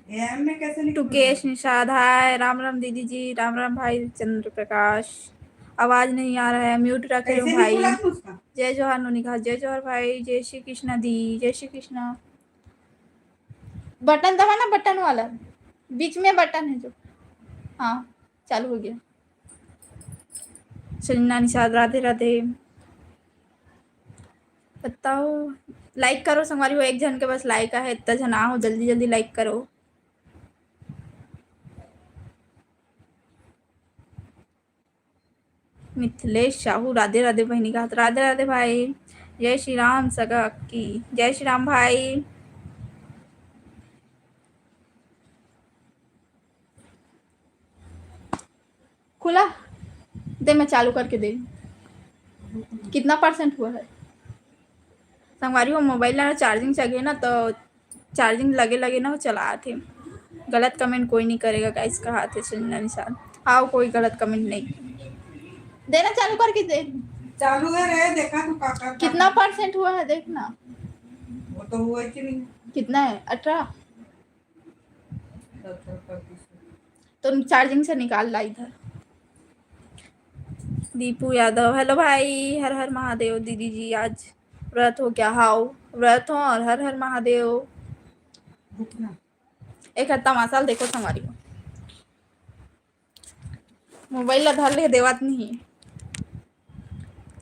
M में कैसे लिखूं? टुकेश निषाद हाय, राम राम दीदी जी, राम राम भाई चंद्र प्रकाश। आवाज नहीं आ रहा है, म्यूट रख रहे हो कैसे लिखूं भाई। लास्ट में उसका? जय जवाहर ने कहा, जय जवाहर भाई, जय श्री कृष्णा दी, जय श्री कृष्णा। बटन दबाना, बटन वाला बीच में बटन है जो। हाँ चालू हो गया। सजना निषाद राधे राधे। बताओ लाइक करो संगवारी हो, एक जन के बस लाइक है, इतना जन आओ जल्दी जल्दी लाइक करो। मिथिलेश साहू राधे राधे बहनी का हाथ, राधे राधे भाई। जय श्री राम सगा की, जय श्री राम भाई। खुला दे, मैं चालू करके दे। कितना परसेंट हुआ है संगवारी हो? मोबाइल ना चार्जिंग चाहिए ना, तो चार्जिंग लगे लगे ना हो चला थे। गलत कमेंट कोई नहीं करेगा गाइस, का हाथ है सुनना निशान। आओ कोई गलत कमेंट नहीं देना, चालू करके दे। चालू है रे, देखा तू काका कितना परसेंट हुआ है देखना। वो तो हुआ ही नहीं। कितना है? 18। तो चार्जिंग से निकाल ला इधर। दीपू यादव हेलो भाई, हर हर महादेव। दीदी जी आज व्रत हो क्या? हाउ व्रत हो और हर हर महादेव। एक तमाशा देखो संगवारी को, मोबाइल धर ले देवात नहीं।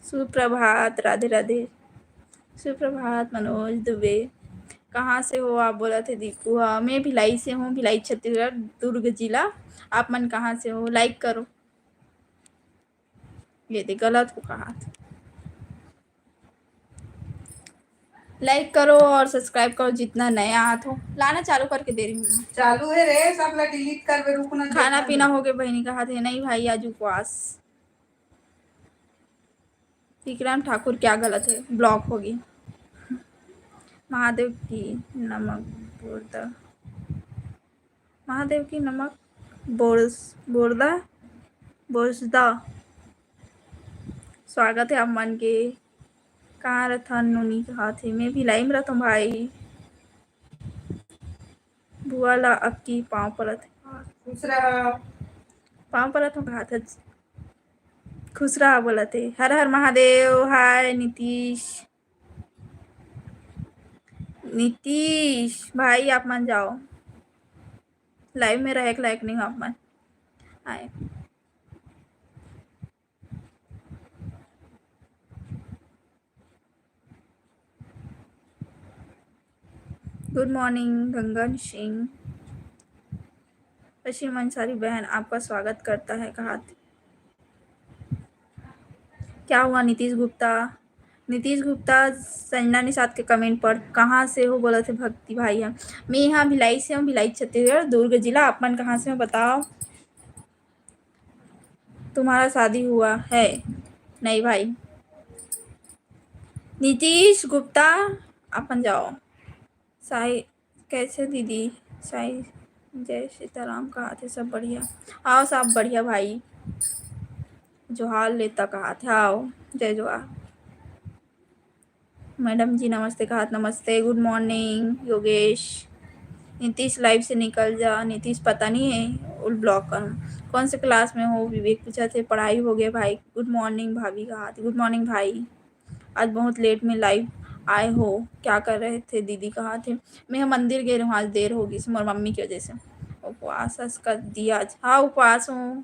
सुप्रभात राधे राधे। सुप्रभात मनोज दुबे। कहाँ से हो आप? बोला थे दीपू। हाँ मैं भिलाई से हूँ, भिलाई छत्तीसगढ़, दुर्ग जिला। आप मन कहाँ से हो? लाइक करो। ये दे गलत हो कहा। लाइक करो और सब्सक्राइब करो जितना नया हाथ हो। लाना चालू करके दे रही हूँ। चालू है रे, सब ला डिलीट कर बे, रुकना। खाना पीना हो गया बहनी का हाथ है? नहीं भाई आज उपवास। विक्रम ठाकुर क्या गलत है? ब्लॉक होगी। महादेव की नमक बोरदा, महादेव की नमक बोरदा बोरदा। स्वागत है आप मन के। कहाँ रथा नूनी कहा थे? मैं भी लाई में रहता हूँ भाई। बुआ ला अक्की पाँव परत, खुश रहा। पाँव परत हूँ कहा था। खुश रहा बोला थे। हर हर महादेव। हाय नीतीश, नीतीश भाई आप मान जाओ, लाइव में रहे लायक नहीं हो आप मन आए। Good morning Gangan Singh. पश्चिम अंसारी बहन आपका स्वागत करता है। कहा क्या हुआ? नीतीश गुप्ता, नीतीश गुप्ता संजना निषाद के कमेंट पर कहाँ से हो? बोला थे भक्ति भाई हम। मैं यहाँ भिलाई से हूँ, भिलाई छत्तीसगढ़, दुर्ग जिला। आप मन कहाँ से हो बताओ? तुम्हारा शादी हुआ है? नहीं भाई। नीतीश गुप्ता अपन जाओ। साई कैसे दीदी? साई जय सीताराम कहा थे? सब बढ़िया? आओ सब बढ़िया भाई। जोहार लेता कहा थे? आओ जय जोहार। मैडम जी नमस्ते कहा। नमस्ते good morning Yogesh. Nitish live से निकल जा। नीतीश पता नहीं है, उल ब्लॉक कर। कौन से क्लास में हो? विवेक पूछा थे। पढ़ाई हो गया भाई। गुड मॉर्निंग भाभी कहा थी। गुड मॉर्निंग भाई। आज बहुत लेट में लाइव आए हो, क्या कर रहे थे? दीदी कहा थे मैं मंदिर गए रहा हूँ, आज देर होगी मोर मम्मी की वजह से। उपवास कर दिया आज? हाँ उपवास हूँ।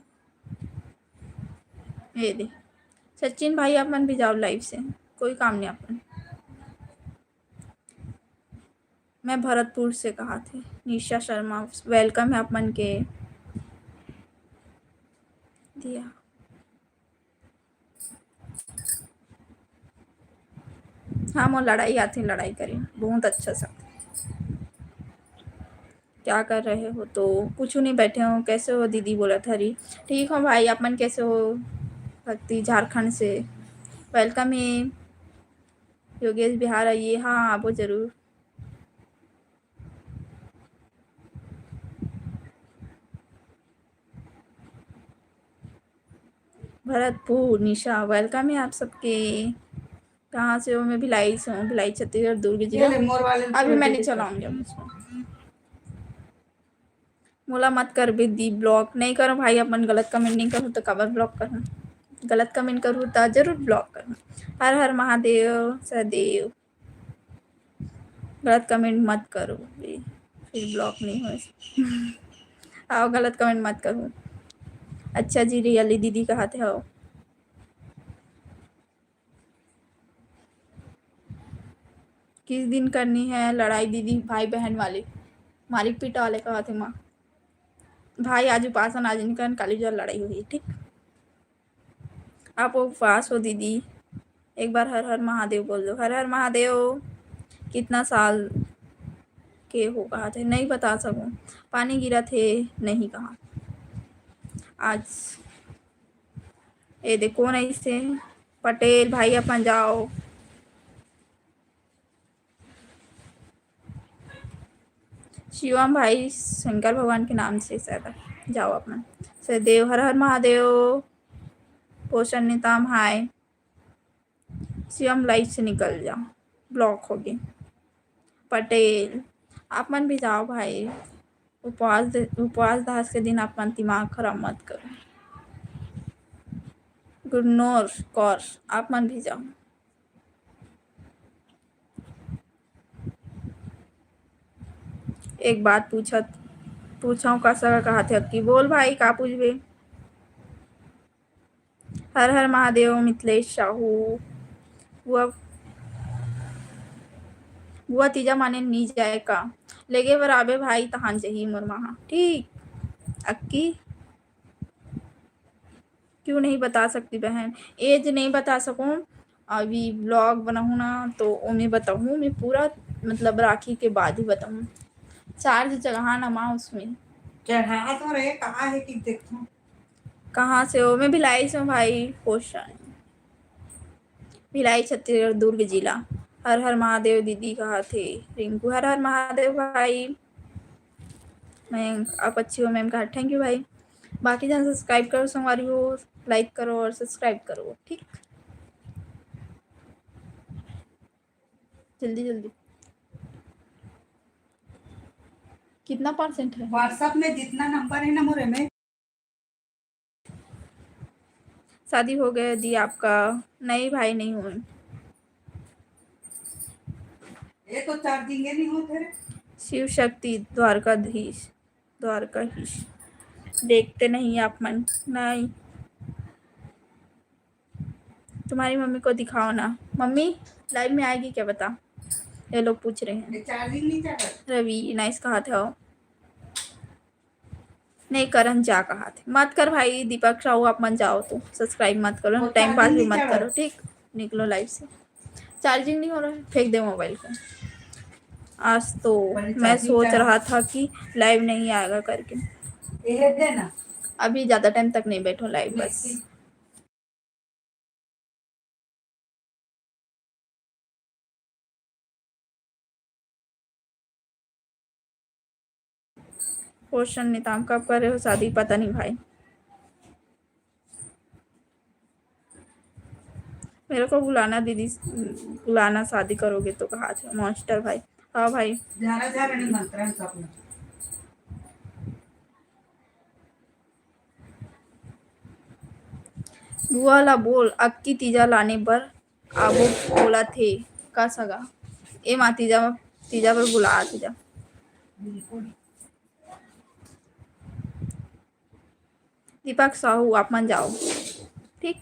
ये दे सचिन भाई अपन भी जाओ लाइव से, कोई काम नहीं अपन। मैं भरतपुर से कहा थे। निशा शर्मा वेलकम है अपन के दिया। हाँ वो लड़ाई आती, लड़ाई करें बहुत अच्छा सा। क्या कर रहे हो? तो कुछ नहीं, बैठे हो। कैसे हो दीदी? बोला था री ठीक हो भाई। अपन कैसे हो? भक्ति झारखंड से वेलकम है। योगेश बिहार आइए। हाँ आप जरूर। भरतपुर निशा वेलकम है आप सबके। कहाँ से हो? मैं भिलाई से हूँ, भिलाई छत्तीसगढ़ दुर्ग जिला। अभी मैं नहीं चलाऊंगी अब इसको। बोला मत कर दीदी ब्लॉक नहीं करो भाई, अपन गलत कमेंट नहीं करूँ तो कवर ब्लॉक करूँ, गलत कमेंट करूँ तो जरूर ब्लॉक करूँ। हर हर महादेव सदैव, गलत कमेंट मत करो फिर ब्लॉक नहीं हो। आओ गलत कमेंट मत करो। अच्छा जी रियली दीदी कहाँ थे आओ। किस दिन करनी है लड़ाई दीदी भाई बहन वाली, मालिक पीटा वाले कहा थे माँ भाई आज उपासन आज निकल काली जो लड़ाई हुई ठीक। आप उपवास हो दीदी, एक बार हर हर महादेव बोल दो। हर हर महादेव। कितना साल के हो कहा थे नहीं बता सकूं, पानी गिरा थे नहीं कहा आज। ये देखो नहीं से पटेल भाई अपन जाओ। शिवम भाई शंकर भगवान के नाम से शायद जाओ अपना सदैव। हर हर महादेव। पोषण निताम हाय। शिवम लाइफ से निकल जाओ, ब्लॉक हो गए। पटेल आप मन भी जाओ भाई, उपवास दास के दिन अपन दिमाग खराब मत करो। गुरनौर कौर आप मन भी जाओ। एक बात पूछाऊँ का सगा कहा थे अक्की बोल भाई का पूछबे। हर हर महादेव मिथिलेश साहू। बुआ तीजा माने नी जाए का लेगे बराबे भाई तहान चाहिए मोर महा ठीक। अक्की क्यों नहीं बता सकती बहन, एज नहीं बता सकूं अभी ब्लॉग बनाऊँ ना तो मैं बताऊँ, मैं पूरा मतलब राखी के बाद ही बताऊँ। चार्ज चढ़ा ना माँ उसमें चढ़ा तो रे कहाँ है कि देखो कहाँ से हो। मैं भिलाई से हूँ भाई, क्वेश्चन भिलाई छत्तीसगढ़ दुर्ग जिला। हर हर महादेव दीदी कहा थे रिंकू। हर हर महादेव भाई। मैं आप अच्छी हो मैम कहा थैंक यू भाई। बाकी जन सब्सक्राइब करो संगवारी हो, लाइक करो और सब्सक्राइब करो ठीक। जल्दी जल्दी। कितना परसेंट है व्हाट्सएप में जितना नंबर है ना मोरे में। शादी हो गया दी आपका। नहीं भाई नहीं हुई। ये तो चार्जिंग नहीं होते रे। शिव शक्ति द्वारकाधीश देखते नहीं आप मन नहीं। तुम्हारी मम्मी को दिखाओ ना, मम्मी लाइव में आएगी क्या बता, ये लोग पूछ रहे हैं। चार्जिंग नहीं चढ़ा। रवि नाइस कहा था नहीं करण जा कहा थे मत कर भाई। दीपक साहू आप मन जाओ तो सब्सक्राइब मत करो, टाइम पास भी मत करो ठीक। निकलो लाइव से, चार्जिंग नहीं हो रहा है फेंक दे मोबाइल को। आज तो मैं सोच रहा था कि लाइव नहीं आएगा करके, ये देना अभी ज़्यादा टाइम तक नहीं बैठो लाइव बस। क्वेश्चन निताम कब कर रहे हो शादी पता नहीं भाई। मेरे को बुलाना दीदी, बुलाना शादी करोगे तो कहा थे मास्टर भाई। हाँ भाई जा नहीं मंत्र सब बुआ ला बोल अक्की तीजा लाने पर आबो बोला थे का सगा ए माँ तीजा तीजा पर बुला तीजा। दीपक साहू आप मन जाओ ठीक।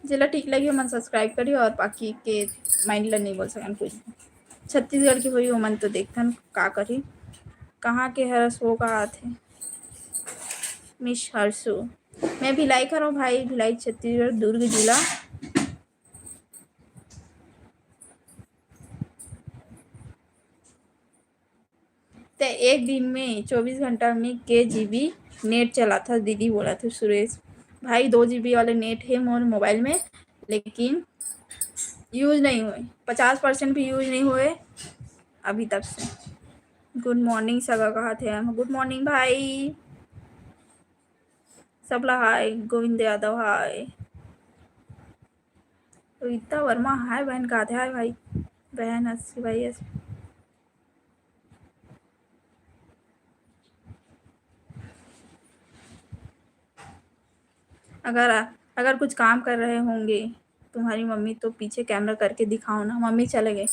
जिला ठीक लगी मन सब्सक्राइब करियो और बाकी के माइंड ला नहीं बोल सकन कुछ। छत्तीसगढ़ की हुई हो मन तो देखथन का करी। कहाँ के हरस वो कहा थे मिस हर्षु। मैं भिलाई करो भाई, भिलाई छत्तीसगढ़ दुर्ग जिला। तो एक दिन में 24 घंटा में के जीबी नेट चला था दीदी बोला था सुरेश भाई। 2 GB वाले नेट है मोर मोबाइल में लेकिन यूज नहीं हुए, 50% भी यूज नहीं हुए अभी तक से। गुड मॉर्निंग सगा कहा थे गुड मॉर्निंग भाई सबला हाय। गोविंद यादव हाय। रीता वर्मा हाय बहन कहा थे हाय भाई बहन हंसी भाई अगर अगर कुछ काम कर रहे होंगे तुम्हारी मम्मी तो पीछे कैमरा करके दिखाओ ना। मम्मी चले गए,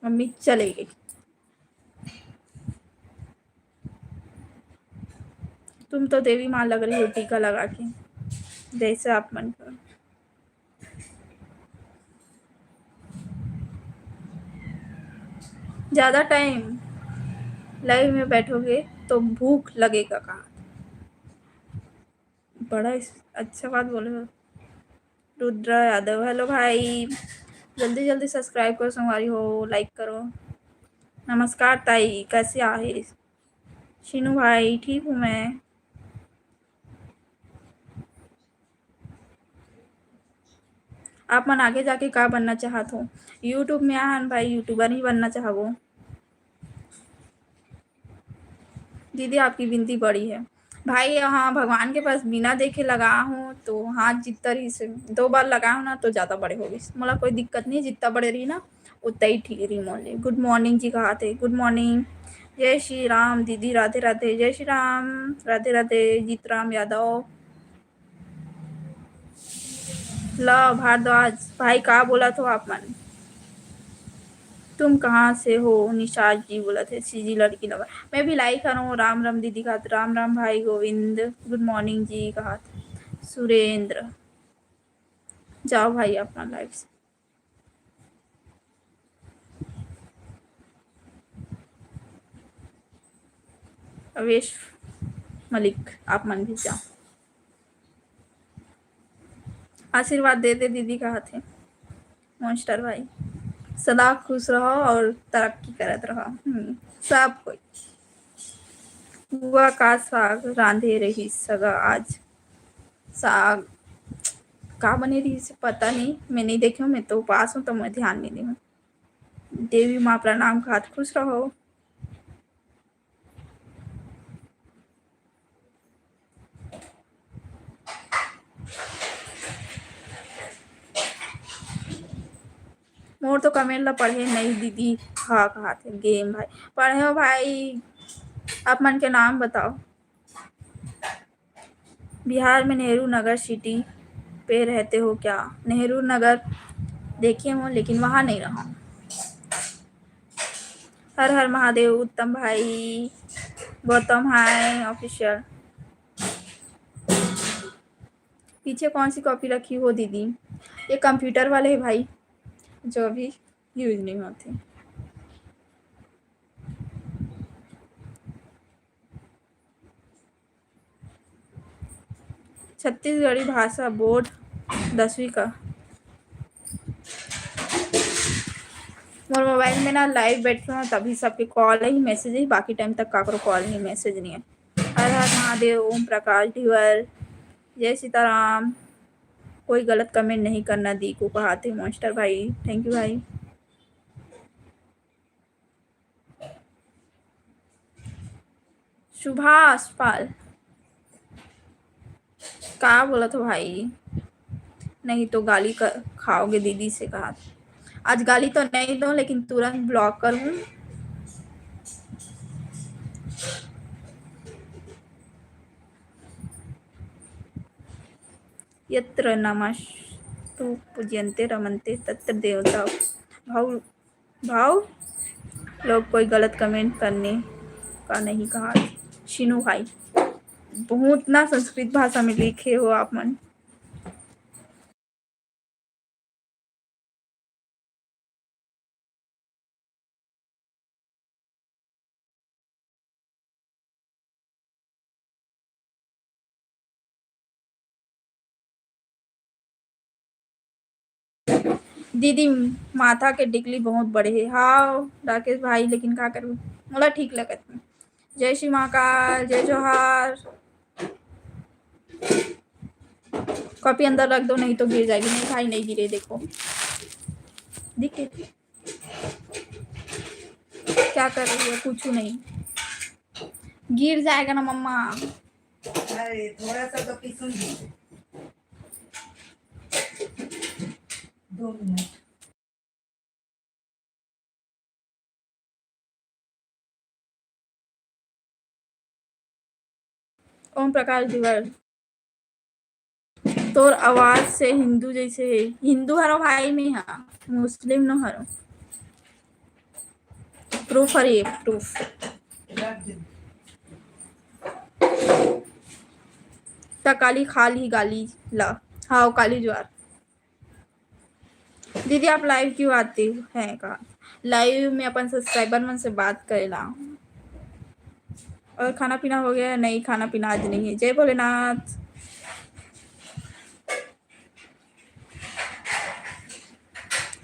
मम्मी चले गई। तुम तो देवी माँ लग रही हो टीका लगा के, जैसे आप मन करो। ज़्यादा टाइम लाइव में बैठोगे तो भूख लगेगा कहाँ। बड़ा अच्छा बात बोले हो। रुद्रा यादव, हेलो भाई, जल्दी जल्दी सब्सक्राइब करो संगवारी हो, लाइक करो। नमस्कार ताई, कैसे आहे? शीनू भाई, ठीक हूँ मैं। आप मन आगे जाके का बनना चाहत हो? यूट्यूब में आहन भाई, यूट्यूबर ही बनना चाहबो। दीदी आपकी विनती बड़ी है भाई। यहाँ भगवान के पास बिना देखे लगा हूँ तो हाथ जितना ही से 2 बार लगा हूँ ना तो ज़्यादा बड़े हो गए। मोला कोई दिक्कत नहीं, जितना बड़े रही ना उतना ही ठीक रही मोले। गुड मॉर्निंग जी, कहा थे? गुड मॉर्निंग, जय श्री राम दीदी, राधे राधे। जय श्री राम, राधे राधे। जीतराम यादव, ला भारद्वाज भाई, कहा बोला तो आप मन? तुम कहाँ से हो? निशाद जी बोला थे, सीजी लड़की लगा। मैं भी लाइक कर रहा हूँ। राम राम दीदी कहा, राम राम भाई गोविंद, गुड मॉर्निंग जी कहा। सुरेंद्र, जाओ भाई अपना लाइफ से। अवेश मलिक, आप मन भी जाओ। आशीर्वाद दे दे दीदी कहा थे मॉन्स्टर भाई। सदा खुश रहो और तरक्की करत रहो। सब कोई। हुआ का साग रांधे रही सगा आज। साग का बने रही से पता नहीं, मैं नहीं देखी हूँ, मैं तो उपास हूँ तो मैं ध्यान नहीं दी हूँ। देवी माँ प्रणाम, खात खुश रहो। मोर तो कमेंट ला पढ़े नहीं दीदी। हाँ कहा थे गेम भाई, पढ़े हो भाई? आप मन के नाम बताओ। बिहार में नेहरू नगर सिटी पे रहते हो क्या? नेहरू नगर देखे हो लेकिन वहाँ नहीं रहा हूँ। हर हर महादेव, उत्तम भाई, गौतम हाय ऑफिशियल। पीछे कौन सी कॉपी रखी हो दीदी? ये कंप्यूटर वाले है भाई, जो अभी यूज नहीं होते। छत्तीसगढ़ी भाषा बोर्ड 10वीं का। मोर मोबाइल में ना लाइव बैठ हूँ तभी सबके कॉल ही मैसेज ही, बाकी टाइम तक काकरो कॉल ही मैसेज नहीं है। हर हर महादेव, ओम प्रकाश ढिवर, जय सीताराम। कोई गलत कमेंट नहीं करना दी को कहाते मॉन्स्टर भाई, थैंक यू भाई। सुभाष पाल, का बोला था भाई? नहीं तो गाली कर खाओगे दीदी से कहा। आज गाली तो नहीं दो लेकिन तुरंत ब्लॉक करूँ। यत्र नमस्तु पूज्यन्ते रमन्ते तत्र देवता भाव भाव। लोग कोई गलत कमेंट करने का नहीं कहा। शीनू भाई, बहुत ना संस्कृत भाषा में लिखे हो आप मन। दीदी माथा के टिकली बहुत बड़े है। हाँ राकेश भाई, लेकिन का करूँ, मोला ठीक लगत है। जय श्री महाकाल, जय जोहार। कॉपी अंदर रख दो नहीं तो गिर जाएगी। नहीं भाई नहीं गिरे, देखो दिखे क्या कर रही है, कुछ नहीं गिर जाएगा ना मम्मा। अरे थोड़ा सा तो पीसूंगी। 2 मिनट। ओम प्रकाश दिवर, तोर आवाज से हिंदू जैसे है। हिंदू हरो भाई में, हाँ मुस्लिम न हरो। प्रूफ है, ये प्रूफ। काली खाली गाली ला। हाँ काली ज्वार। दीदी आप लाइव क्यों आते हैं? कहा लाइव में अपन सब्सक्राइबर मन से बात करेला। और खाना पीना हो गया? नहीं, खाना पीना आज नहीं है। जय भोलेनाथ।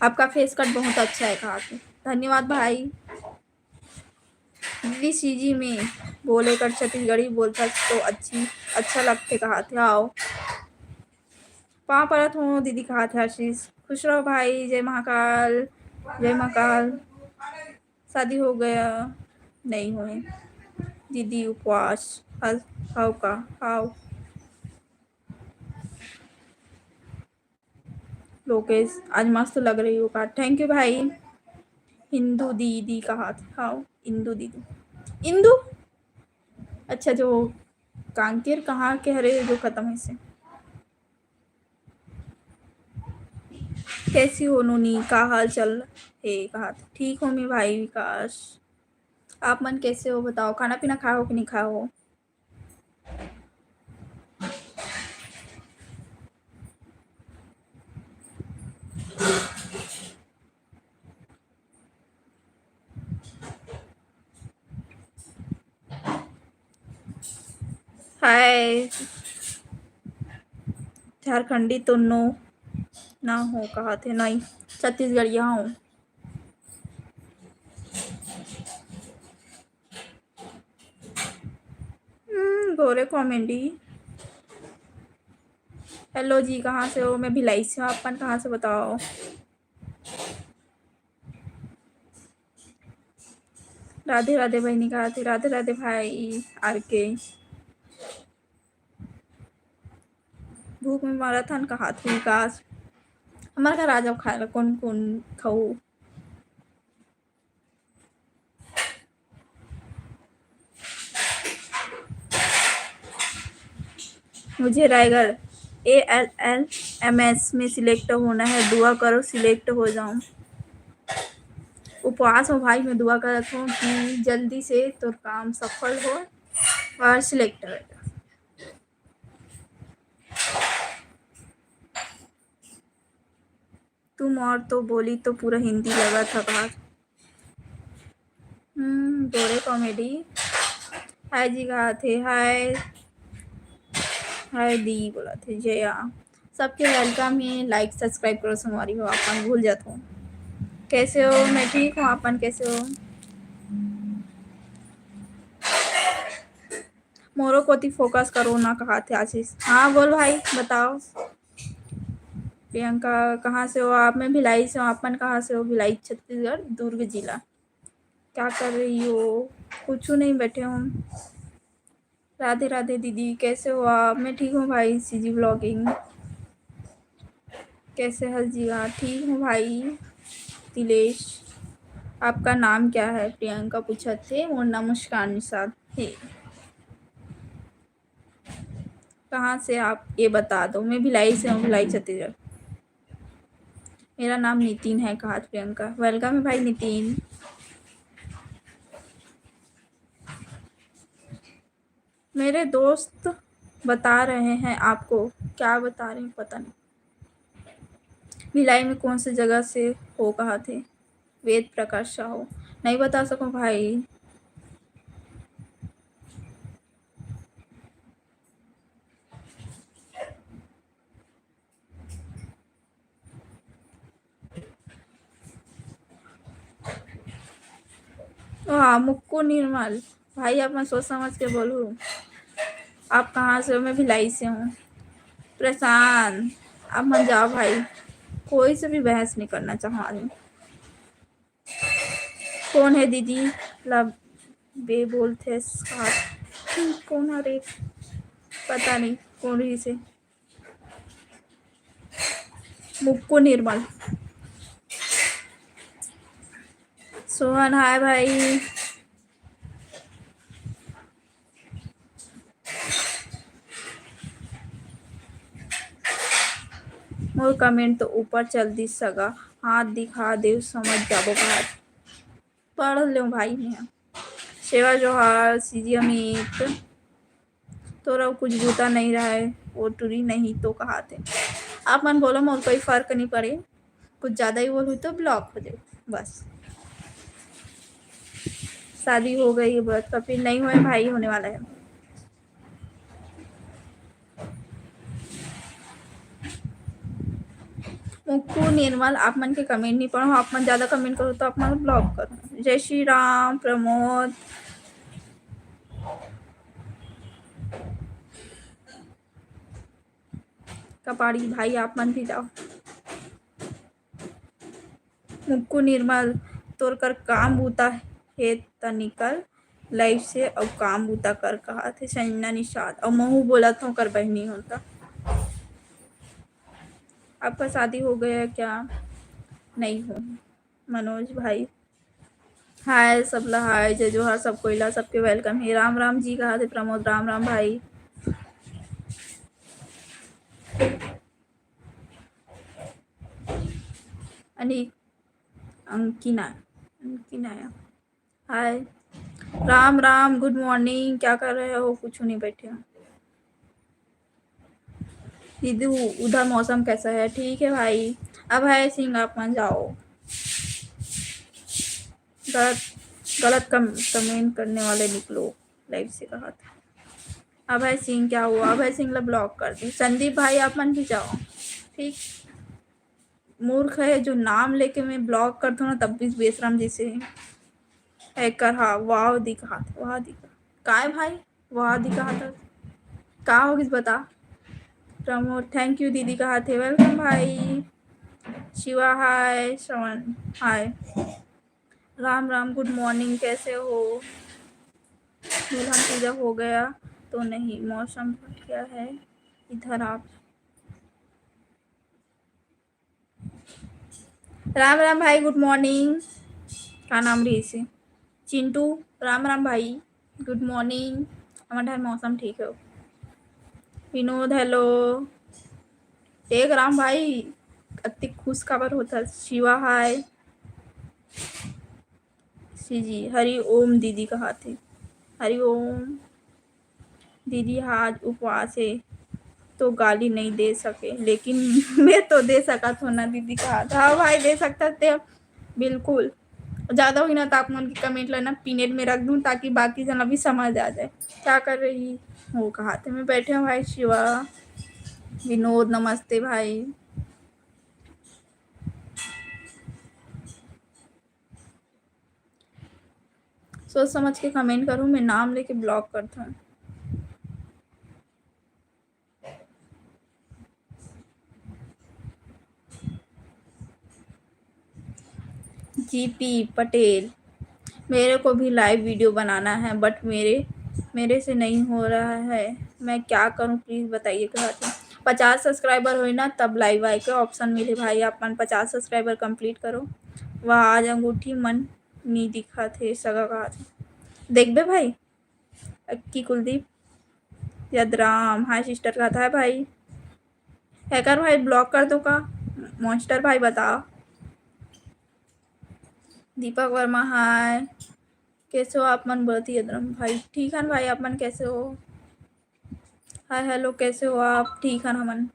आपका फेस कट बहुत अच्छा है। कहा धन्यवाद भाई। दीदी सीजी में बोले कर छत्तीसगढ़ी बोलता तो अच्छा लगते। कहा थे आओ पाँव परत हूँ दीदी। कहा थे आशीष। खुश रहो भाई। जय महाकाल। जय महाकाल। शादी हो गया? नहीं हुए दीदी। उपवास हाउ का हाउ। लोकेश आज मस्त लग रही हो। का थैंक यू भाई। हिंदू दीदी कहा था। हाउ इंदू दीदी। इंदू अच्छा, जो कांकेर कहाँ के हरे जो खत्म है से। कैसी हो नूनी? का हाल चल है? कहा ठीक हो मैं भाई विकास। आप मन कैसे हो बताओ? खाना पीना खाओ कि नहीं खाओ? हाय झारखंडी तो नो ना हो। कहा थे नहीं छत्तीसगढ़ यहाँ हूँ। गोरे कॉमेडी। हेलो जी, कहाँ से हो? मैं भिलाई से हूँ। अपन कहाँ से बताओ? राधे राधे बहनी। कहा थी राधे राधे भाई आर के। भूख में माराथन। कहा थी विकास। हमारे घर आ जाओ खाए कौन कौन खाऊ। मुझे रायगढ़ ALLMS में सिलेक्ट होना है। दुआ करो सिलेक्ट हो जाऊं। उपवास हो भाई। मैं दुआ कर रखूँ कि जल्दी से तो काम सफल हो और सिलेक्ट हो। तुम और तो बोली तो पूरा हिंदी लगा था। कहा गोरे कॉमेडी। हाय जी कहा थे। हाय हाय दी बोला थे। जया सबके वेलकम है। लाइक सब्सक्राइब करो हमारी हो। अपन भूल जाता हूँ। कैसे हो? मैं ठीक हूँ। अपन कैसे हो? मोरो कोती फोकस करो ना। कहा थे आशीष। हाँ बोल भाई बताओ। प्रियंका कहाँ से हो आप? मैं भिलाई से हूँ। अपन कहाँ से हो? भिलाई छत्तीसगढ़ दुर्ग जिला। क्या कर रही हो? कुछ नहीं, बैठे हूँ। राधे राधे दीदी कैसे हो आप? मैं ठीक हूँ भाई। सीजी ब्लॉगिंग कैसे हल जीवा? ठीक हूँ भाई। तिलेश आपका नाम क्या है? प्रियंका पूछा थे। और नाम मुस्कान निषाद है। कहाँ से आप ये बता दो। मैं भिलाई से हूँ। भिलाई छत्तीसगढ़। मेरा नाम नितिन है। कहा प्रियंका। वेलकम है भाई नितिन। मेरे दोस्त बता रहे हैं आपको। क्या बता रहे हैं पता नहीं। भिलाई में कौन सी जगह से हो? कहा थे वेद प्रकाश साहू। नहीं बता सकूं भाई। हाँ मुक्कू निर्मल भाई। आप मैं सोच समझ के बोलूँ। आप कहाँ से हो? मैं भिलाई से हूँ। प्रशांत आप मन जाओ भाई। कोई से भी बहस नहीं करना चाहूँ आदमी। कौन है दीदी? लब बे बोलते कौन? अरे पता नहीं कौन ही से। मुक्कू निर्मल। सोहन हाय भाई। मोर कमेंट तो ऊपर चल दी सगा, हाथ दिखा दे समझ जाबो बात। पढ़ लो भाई मैं। सेवा जोहार सीजी अमित, तोरा कुछ बूता नहीं रहा है, वो टूरी नहीं तो कहा थे। आप मन बोलो मोर कोई फर्क नहीं पड़े, कुछ ज़्यादा ही बोलूँ तो ब्लॉक हो जाए बस। शादी हो गई है, व्रत का फिर नहीं हुआ भाई, होने वाला है। मुक्कू निर्मल आप मन के कमेंट नहीं पढ़ो, आप मन ज़्यादा कमेंट करो तो आप मन ब्लॉक करो। जय श्री राम प्रमोद, कपाड़ी भाई आप मन भी जाओ। मुक्कू निर्मल तोर कर काम बूता है त निकल लाइफ से, अब काम बूता कर कहा थे। संजना निषाद और महू बोला था कर बहनी होता। आपका शादी हो गया क्या? नहीं हो। मनोज भाई हाय, सबला हाय, जय जोहार सब कोयला, सबके वेलकम है। राम राम जी कहा थे प्रमोद, राम राम भाई। अनिक अंकिनाया हाय, राम राम गुड मॉर्निंग, क्या कर रहे हो? कुछ नहीं, बैठे हो। दीदी उधर मौसम कैसा है? ठीक है भाई। अब है सिंह आप मान जाओ, गलत गलत कमेंट करने वाले निकलो लाइव से कहा था। अभय सिंह क्या हुआ? अभय सिंह ला ब्लॉक कर दी। संदीप भाई आप मन भी जाओ, ठीक। मूर्ख है जो नाम लेके मैं ब्लॉक करता हूँ ना, तब भी बेशरम जैसे हैकर। हाँ वाह दिखा, वाह दिखा काय भाई, वाह दिखा था का होगी बता। प्रमोद थैंक यू दीदी कहा थे, वेलकम भाई। शिवा हाय, श्रवण हाय, राम राम गुड मॉर्निंग, कैसे हो? दुल्हन पूजा हो गया तो नहीं? मौसम क्या है इधर? आप राम राम भाई गुड मॉर्निंग, का नाम रही से? चिंटू राम राम भाई गुड मॉर्निंग। हमारे मौसम ठीक है। विनोद हेलो, एक राम भाई अति खुश खबर होता। शिवा हाय, जी हरि ओम दीदी कहा थे। हरि ओम दीदी, आज उपवास है तो गाली नहीं दे सके, लेकिन मैं तो दे सका था ना दीदी कहा था। हाँ भाई दे सकता थे, बिल्कुल। ज़्यादा हुई ना तो आप मन की कमेंट लेना पिनेट में रख दूँ, ताकि बाकी जन भी समझ आ जाए क्या कर रही हो कहा थे। मैं बैठे हूँ भाई। शिवा विनोद नमस्ते भाई। सोच समझ के कमेंट करूँ, मैं नाम लेके ब्लॉक करता हूँ। जीपी पटेल मेरे को भी लाइव वीडियो बनाना है, बट मेरे से नहीं हो रहा है, मैं क्या करूं प्लीज़ बताइए। कहा था 50 सब्सक्राइबर हो ना तब लाइव आए के ऑप्शन मिले भाई। आप मन 50 सब्सक्राइबर कंप्लीट करो। वह आज अंगूठी मन नहीं दिखा थे सगा कहा था। देख बे भाई। अक्की कुलदीप यदराम हाय सिस्टर कहा था भाई। हैकर भाई ब्लॉक कर दो का? मॉन्स्टर भाई बताओ। दीपक वर्मा हाय, कैसे हो आप मन? बोलती है भाई ठीक है भाई, आप मन कैसे हो? हाय हेलो कैसे हो आप? ठीक है हमन।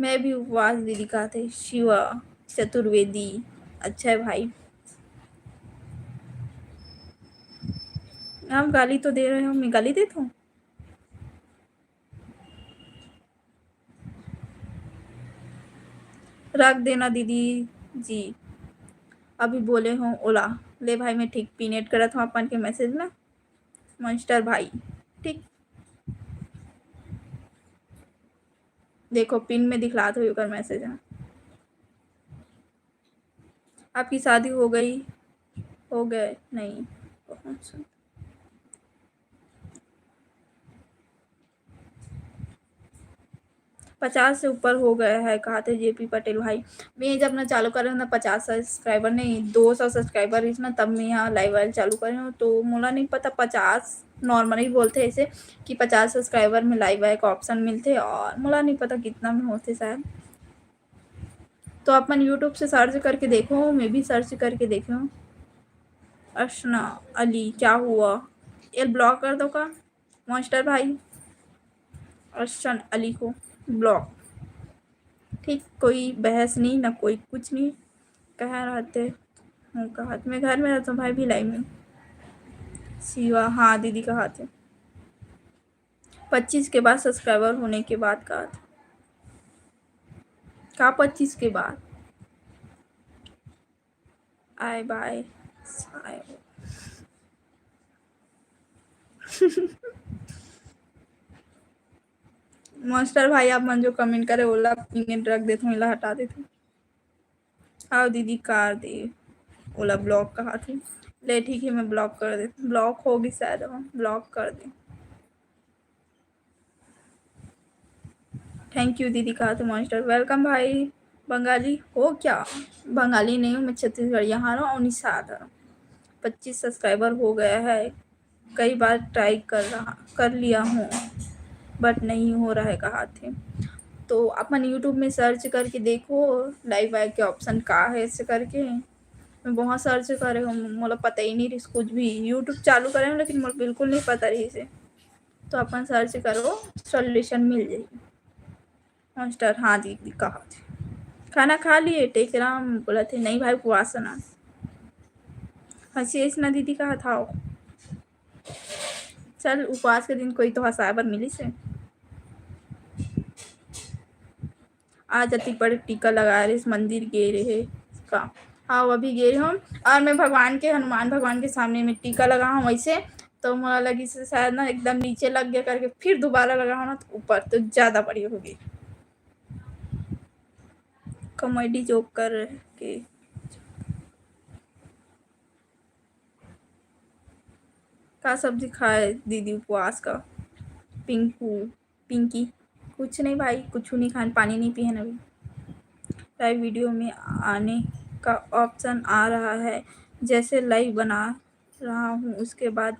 मैं भी उपवास दीदी का थे। शिवा चतुर्वेदी अच्छा है भाई। आप गाली तो दे रहे हो, मैं गाली देता हूँ? रख देना दीदी जी, अभी बोले हो ओला। ले भाई मैं ठीक पीनेट करा था अपन के मैसेज में, मॉन्स्टर भाई ठीक। देखो पिन में दिखला दो यूकर मैसेज है। आपकी शादी हो गई? हो गए नहीं? 50 से ऊपर हो गया है कहा थे जेपी पटेल भाई। मैं जब ना चालू कर रहा हूँ ना 50 सब्सक्राइबर नहीं 200 सब्सक्राइबर इस ना, तब मैं यहाँ लाइव वाइव चालू कर रही हूँ, तो मुला नहीं पता 50 नॉर्मली बोलते ऐसे कि 50 सब्सक्राइबर में लाइव आए का ऑप्शन मिलते और मुला नहीं पता कितना में होते शायद। तो अपन यूट्यूब से सर्च करके देखो, मैं भी सर्च करके देखूँ। अर्शना अली क्या हुआ, ये ब्लॉक कर दो का मास्टर भाई, अर्शन अली को ब्लॉक। ठीक, कोई बहस नहीं ना कोई कुछ नहीं। कहाँ रहते हूँ, कहा मैं घर में रहता हूँ भाई, भिलाई में। शिवा हाँ दीदी कहा थे 25 के बाद सब्सक्राइबर होने के बाद कहा था। कहा 25 के बाद आए बाय मास्टर भाई आप मन जो कमेंट करे ओला पिंग रख देते हूँ, हटा देते हूँ। आओ दीदी कार दे ओला ब्लॉक कहा थी। ले ठीक है मैं ब्लॉक कर दे, ब्लॉक होगी शायद, ब्लॉक कर दे। थैंक यू दीदी कहा तो मास्टर। वेलकम भाई। बंगाली हो क्या? बंगाली नहीं हूँ मैं, छत्तीसगढ़ यहाँ रहा हूँ, उड़ीसा आता हूँ। 25 सब्सक्राइबर हो गया है, कई बार ट्राई कर लिया हूँ बट नहीं हो रहा है कहा थे। तो अपन यूट्यूब में सर्च करके देखो लाइव आए के ऑप्शन का है, ऐसे करके मैं बहुत सर्च करे हूँ, मतलब पता ही नहीं रही कुछ भी। यूट्यूब चालू करे हूँ लेकिन मुझे बिल्कुल नहीं पता रही से। तो अपन सर्च करो सॉल्यूशन मिल जाएगी। मास्टर हाँ दीदी कहा थे। खाना खा लिए? टेकराम बोला थे नहीं भाई उपवास ना। हंसी ना दीदी कहा था। चल उपवास के दिन कोई तो हंसाबर मिली से। आज अति पर टीका लगा रहे, इस मंदिर गे रहे का। हाँ अभी गे रही हूँ और मैं भगवान के, हनुमान भगवान के सामने में टीका लगा हूँ वैसे। तो मुझे लगी से शायद ना एकदम नीचे लग गया करके फिर दोबारा लगा हूँ ना तो ऊपर, तो ज़्यादा बढ़िया होगी। कॉमेडी जोक कर के का सब्जी खाए दीदी उपवास का? पिंकी कुछ नहीं भाई, कुछ नहीं खान, पानी नहीं पिए अभी। लाइव वीडियो में आने का ऑप्शन आ रहा है, जैसे लाइव बना रहा हूँ उसके बाद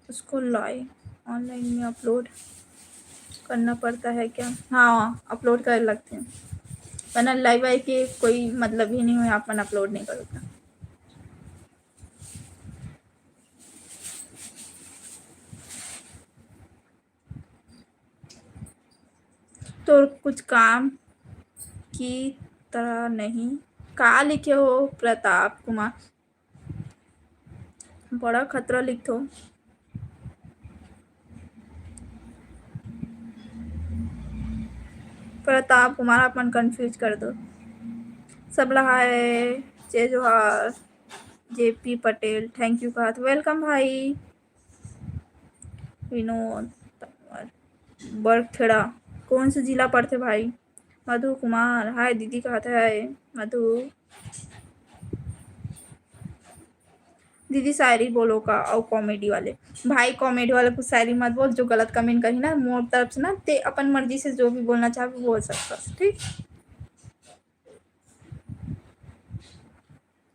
उसको लाइव ऑनलाइन में अपलोड करना पड़ता है क्या? हाँ अपलोड कर लगते हैं, वरना लाइव आई के कोई मतलब ही नहीं हो, अपन अपलोड नहीं करोगे। तो कुछ काम की तरह नहीं, कहाँ लिखे हो प्रताप कुमार? बड़ा खतरा लिखो। प्रताप कुमार अपन कंफ्यूज कर दो। सब है जय जोहार। जेपी पटेल थैंक यू कहा। वेलकम भाई। विनोद बरखेड़ा कौन से जिला पढ़ते भाई? मधु कुमार हाय दीदी कहा था। है मधु दीदी शायरी बोलो का और कॉमेडी वाले भाई, कॉमेडी वाले कुछ शायरी मत बोल, जो गलत कमेंट करी ना मोर तरफ से ना ते अपन मर्जी से जो भी बोलना चाहे बोल सकता, ठीक।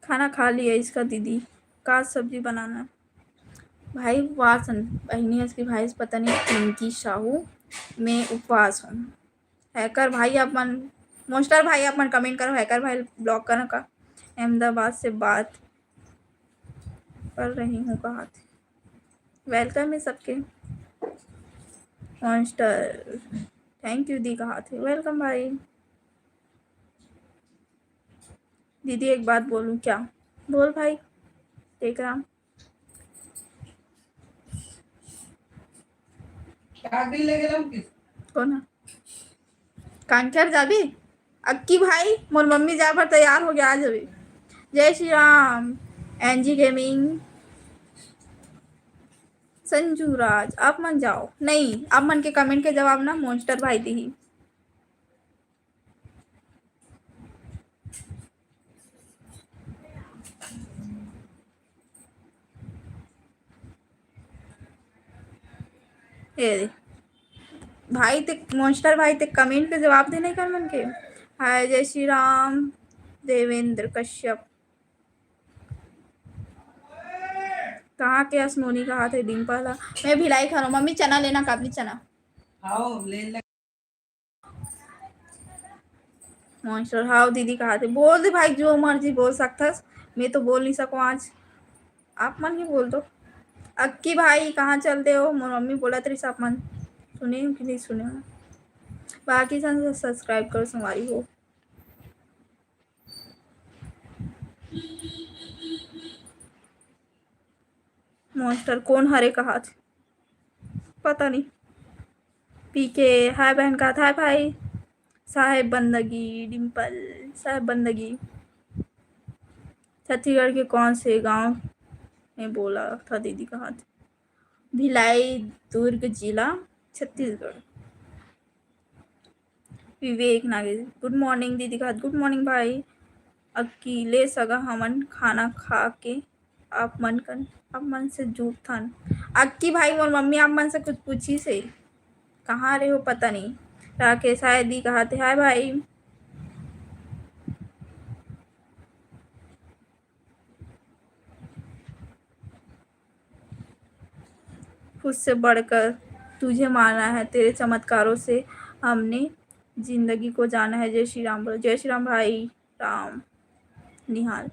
खाना खा लिया इसका दीदी का सब्जी बनाना भाई? उपवास बहनी इसकी भाई पता नहीं पिंकी साहू, मैं उपवास हूँ। हैकर भाई अपन, मोस्टर भाई अपन कमेंट करो, हैकर भाई ब्लॉक करना का। अहमदाबाद से बात कर रही हूँ कहा थे। वेलकम है सबके। मॉन्स्टर थैंक यू दी कहा थे। वेलकम भाई। दीदी एक बात बोलूँ क्या? बोल भाई। देख रहा कौन कांकर जाबी अक्की भाई, मोर मम्मी जा पर तैयार हो गया आज अभी। जय श्री राम। एनजी गेमिंग संजू राज आप मन जाओ नहीं, आप मन के कमेंट के जवाब ना मॉन्स्टर भाई दी। ए भाई ते मॉन्स्टर भाई ते कमेंट के जवाब देने कर मन के। हाय जय श्री राम। देवेंद्र कश्यप कहाँ के असनोनी कहा थे डिम्पल। मैं भिलाई खा रहा हूँ। मम्मी चना लेना, काबली चना। आओ ले ले। मॉन्स्टर हाउ दीदी कहा थे। बोल दे भाई, जो मर्जी बोल सकता। मैं तो बोल नहीं सकूँ आज, आप मन ही बोल दो। अक्की भाई कहाँ चलते हो? मम्मी बोला तेरी आप मन सुने कि नहीं सुने हो? बाकी सन सब्सक्राइब करो तुम्हारी हो। मॉन्स्टर कौन हरे कहा थे? पता नहीं। पीके हाय बहन कहा था। हाय भाई। साहेब बंदगी डिम्पल साहेब बंदगी। छत्तीसगढ़ के कौन से गांव में बोला था दीदी कहा थे? भिलाई दुर्ग जिला छत्तीसगढ़। विवेक नागेश गुड मॉर्निंग दीदी कहा। गुड मॉर्निंग भाई। अकेले सगा हमन खाना खा के आप मन से झूठ थान। अक्की भाई मोर मम्मी आप मन से कुछ पूछी से कहाँ रहे हो पता नहीं। राकेश हाय दी कहा थे। हाय भाई। खुद से बढ़कर तुझे माना है, तेरे चमत्कारों से हमने जिंदगी को जाना है। जय श्री राम बोलो। जय श्री राम भाई। राम निहाल।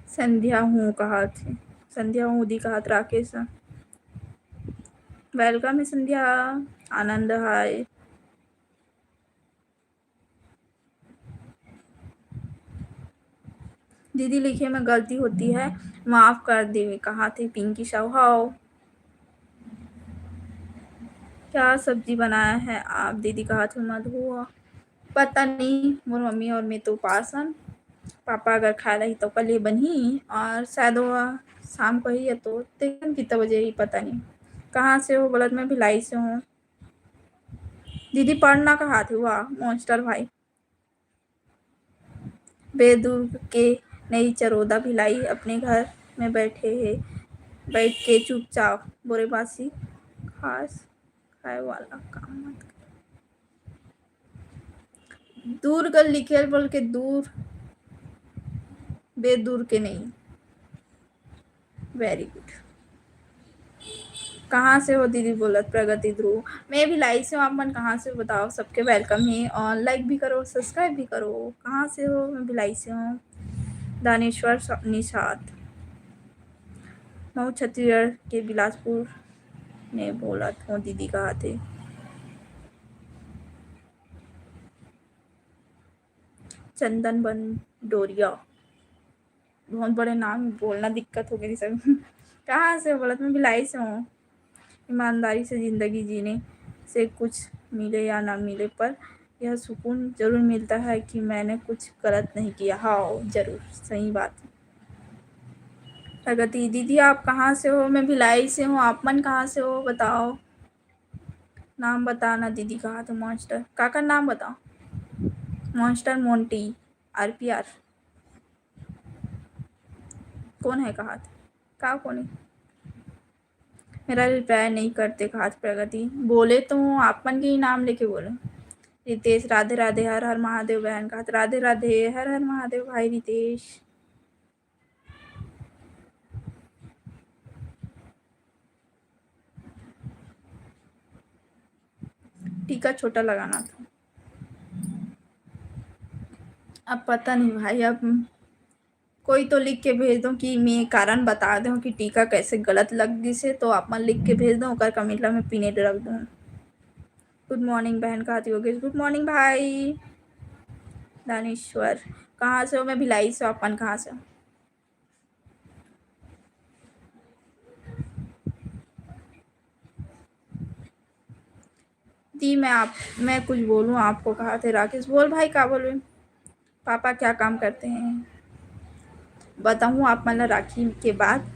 संध्या हूँ कहा थे। संध्या हूँ दी कहा था राकेश। वेलकम है संध्या। आनंद हाय। दीदी लिखे में गलती होती है, माफ कर दे कहा थे पिंकी शाह। क्या सब्जी बनाया है आप दीदी कहा थे? मधु पता नहीं, मोर मम्मी और मैं तो पासन पापा अगर खा रही तो कल ये बनी और शायद वो शाम को ही है तो देखन कितना बजे ही पता नहीं। कहाँ से हो? बोला मैं भिलाई से हूँ। दीदी पढ़ना कहा थे? वाह मॉन्स्टर भाई। बेदूर के नई चरोदा भिलाई अपने घर में बैठ के चुपचाप बोरेबासी खास खाए वाला काम मत कर। दूर कर लिखे बोल के दूर, बेदूर के नहीं। Very good. कहाँ से हो दीदी? बोलत प्रगति ध्रुव। मैं भी लाई से हूँ। आप मन कहाँ से बताओ? सबके वेलकम है और लाइक भी करो सब्सक्राइब भी करो। कहाँ से हो? मैं भिलाई से हूँ। दानेश्वर निषाद मऊ छत्तीसगढ़ के बिलासपुर ने बोला था दीदी कहा थे। चंदन बंडोरिया बहुत बड़े नाम बोलना दिक्कत हो गई सब। कहाँ से बोला? मैं भिलाई से हूँ। ईमानदारी से ज़िंदगी जीने से कुछ मिले या ना मिले, पर यह सुकून ज़रूर मिलता है कि मैंने कुछ गलत नहीं किया। हाँ ज़रूर, सही बात है। प्रगति दीदी आप कहाँ से हो? मैं भिलाई से हूँ। आप मन कहाँ से हो बताओ? नाम बताना दीदी कहा था। मॉन्स्टर काका नाम बताओ। मॉन्स्टर मोंटी RPR कौन है कहा था? का कौन है? मेरा रिप्लाई नहीं करते कहा था प्रगति। बोले तो हूँ, आप मन के ही नाम लेके बोले। रितेश राधे राधे हर हर महादेव बहन कहा था। राधे राधे हर हर महादेव भाई रितेश। टीका छोटा लगाना था। अब पता नहीं भाई, अब कोई तो लिख के भेज दो कि मैं कारण बता दूँ कि टीका कैसे गलत लग गई से, तो आप मन लिख के भेज दो ओकर कमेंट में पिने रख दूँ। गुड मॉर्निंग बहन कहा थी योगेश। गुड मॉर्निंग भाई। दानेश्वर कहाँ से हो? मैं भिलाई से। आप मन कहाँ से हो? दी मैं कुछ बोलूँ आपको कहा थे राकेश। बोल भाई का बोलूँ? पापा क्या काम करते हैं बताऊँ आप मतलब राखी के बाद?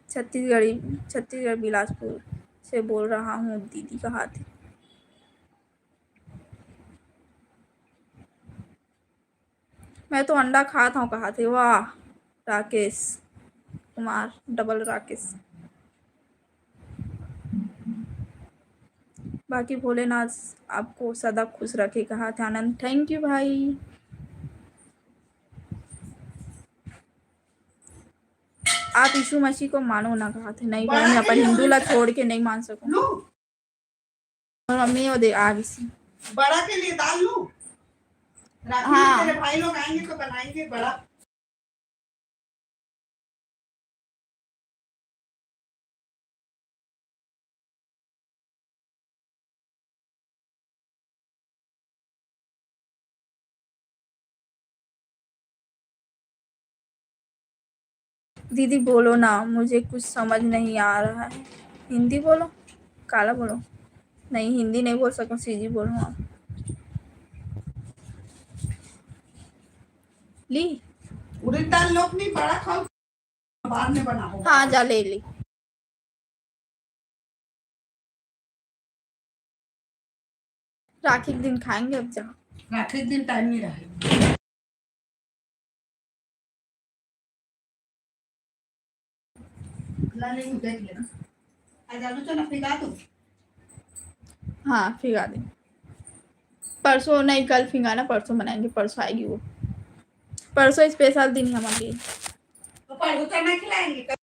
छत्तीसगढ़ बिलासपुर से बोल रहा हूँ दीदी कहा थे। मैं तो अंडा खाता हूँ कहा थे। वाह राकेश कुमार, डबल राकेश। बाकी भोलेनाथ आपको सदा खुश रखे कहा था आनंद। थैंक यू भाई। आप यीशु मसीह को मानो ना कहा थे। नहीं भाई, मैं अपन हिंदू ला छोड़ के नहीं मान सकूं। और मम्मी वो दे आ गई। बड़ा के लिए दाल लूं? राखी में हाँ। तेरे भाई लोग आएंगे तो बनाएंगे बड़ा। दीदी बोलो ना, मुझे कुछ समझ नहीं आ रहा है। हिंदी बोलो, काला बोलो। नहीं हिंदी नहीं बोल सकूं, सीधी बोलो आप। ली उड़द दाल लोग नहीं बड़ा खाओ, बाद में बनाओ। हाँ जा ले ली। राखी के दिन खाएंगे अब जा। राखी के दिन टाइम नहीं रहे। ला नहीं देख लेना। आज आलू चना भिगा दूं? हाँ फिगा दे। परसों नहीं, कल फिंगाना, परसों बनाएंगे। परसों आएगी वो। परसों स्पेशल दिन है हमारे लिए। तो परसों चना खिलाएंगे।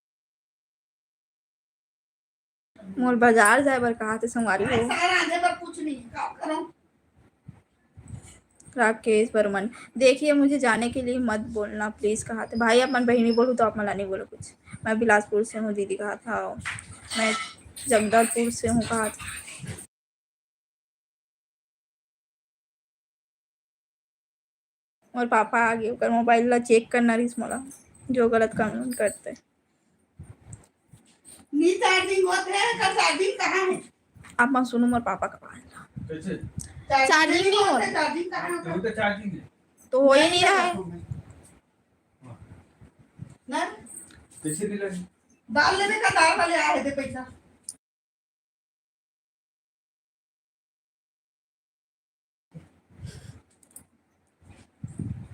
मोर बाजार जाए बर कहा थे संगवारी हो। सारा आधे पर कुछ नहीं काम करो। राकेश बर्मन, देखिए मुझे जाने के लिए मत बोलना प्लीज कहा थे। भाई अपन बहनी बोलूँ तो आप मला नहीं बोलो कुछ। मैं बिलासपुर से हूँ दीदी कहा था। मैं जगदलपुर से हूँ कहा था। और पापा आ गए कर मोबाइल ला चेक करना रही मला जो गलत काम करते। नी चार्जिंग होते है का चार्जिंग कहाँ है? आप मत सुनो मोर पापा का बात। कैसे चार्जिंग नहीं हो रहा। चार्जिंग कहाँ है? तो चार्जिंग है तो हो ही नहीं रहा है ना। कैसे दिला दाल लेने का दाल वाले आए थे पैसा।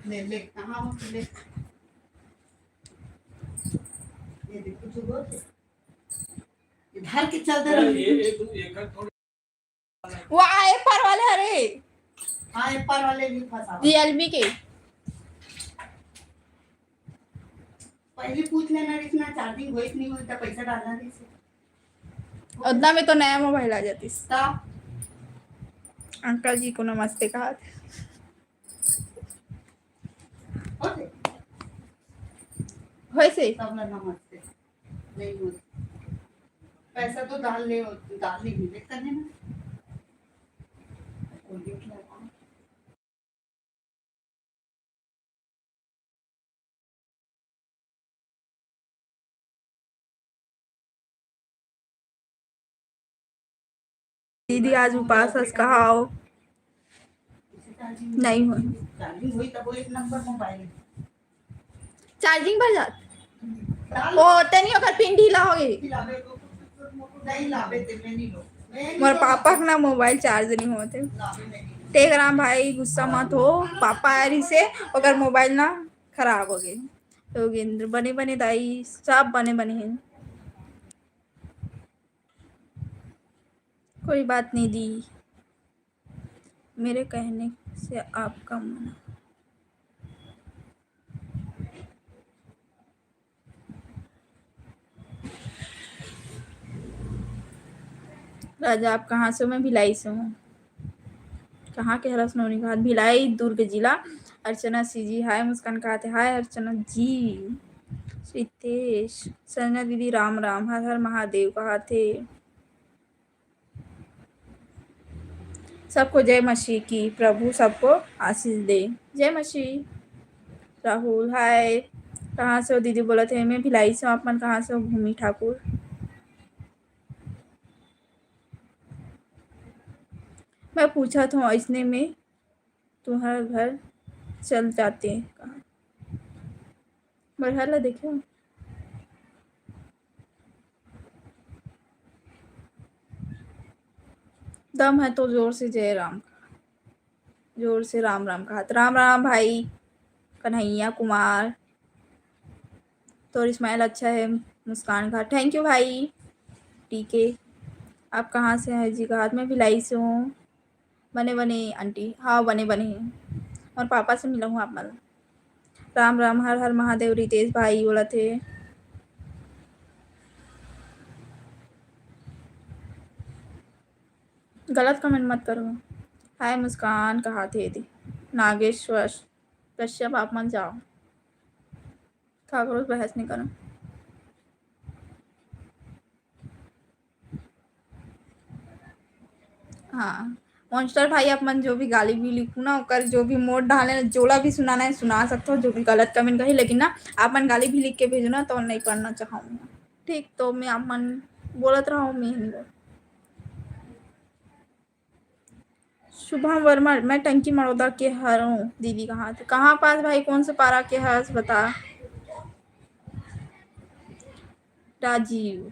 ले ले कहाँ हो ले। ये देख कुछ हुआ है? इधर के चलते एक थोड़ी वो आए पर वाले। अरे हाँ एप्पल वाले भी फंसा। रियलमी के। पहले पूछ लेना इसमें चार्जिंग होई कि नहीं होई तो पैसा डालना रही से। उतना में तो नया मोबाइल आ जाती। ता अंकल जी को नमस्ते कहा थे। होते वैसे सब ना नमस्ते नहीं होती। पैसा तो डाल ले मिले करने में। कोलगेट लगा। दीदी आज उपास कहा आओ। नहीं हो चार्जिंग हुई तब वो एक नंबर मोबाइल चार्जिंग भर जात डाल ओ तनी ओकर पिन ढीला हो गई। लावे को नहीं लावे ते में नहीं लो मोर पापा का ना मोबाइल चार्ज नहीं होते। लावे नहीं। टेकराम भाई गुस्सा मत हो, पापा आ रही से ओकर मोबाइल ना खराब हो गई। योगेंद्र बने बने दाई सब बने बने हैं। कोई बात नहीं दी, मेरे कहने से आपका मना। राजा आप कहाँ से हो? मैं भिलाई से हूँ। कहाँ के हरस नोनी कहा भिलाई दुर्ग जिला। अर्चना सी जी हाय। मुस्कान कहते हाय अर्चना जी। रितेश संजना दीदी राम राम, हर हर महादेव कहा थे। सबको जय मसीह की, प्रभु सबको आशीष दे। जय मसीह। राहुल हाय। कहाँ से हो दीदी? बोला थे मैं भिलाई से हूँ। आप मन कहाँ से हो? भूमि ठाकुर। मैं पूछा था इसने में तुम्हारा घर चल जाते हैं कहा। बढ़ा देखो दम है तो जोर से जय राम, जोर से राम राम कहा। राम राम भाई। कन्हैया कुमार, तो स्माइल अच्छा है। मुस्कान का थैंक यू भाई। ठीक है, आप कहाँ से हैं जी? घाट में भिलाई से हूँ। बने बने आंटी, हाँ बने बने हैं, और पापा से मिला हूँ आप मतलब। राम राम, हर हर महादेव। रितेश भाई बोला थे। गलत कमेंट मत करो। हाय मुस्कान, कहाँ थे थी? नागेश्वर कश्यप, आप मत जाओ, क्या करो, बहस नहीं करो। हाँ मॉन्स्टर भाई, आप मन जो भी गाली भी लिखू ना कर, जो भी मोड डाले, जोला भी सुनाना है सुना सकते हो, जो भी गलत कमेंट कही, लेकिन ना आप मन गाली भी लिख के भेजो ना तो नहीं पढ़ना चाहूँगा। ठीक, तो मैं आप मन बोलत रहा हूँ, मैं नहीं बोल। शुभम वर्मा, मैं टंकी मड़ौदा के हर हूँ। दीदी कहाँ थे? कहाँ पास भाई? कौन से पारा के हर्ष बता। राजीव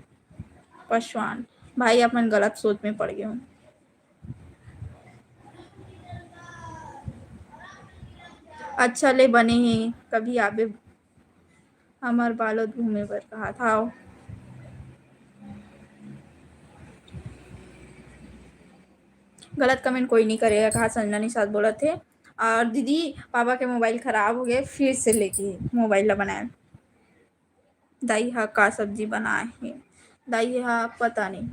पासवान भाई, अपन गलत सोच में पड़ गए हूँ। अच्छा ले बने हैं, कभी आबे हमार बालोद घूमे पर कहा था। गलत कमेंट कोई नहीं करेगा, कहा संजना निषाद बोला थे। और दीदी पापा के मोबाइल खराब हो गए, फिर से लेके मोबाइल बनाए। दाई हा का सब्जी बनाए है? दाई हा पता नहीं।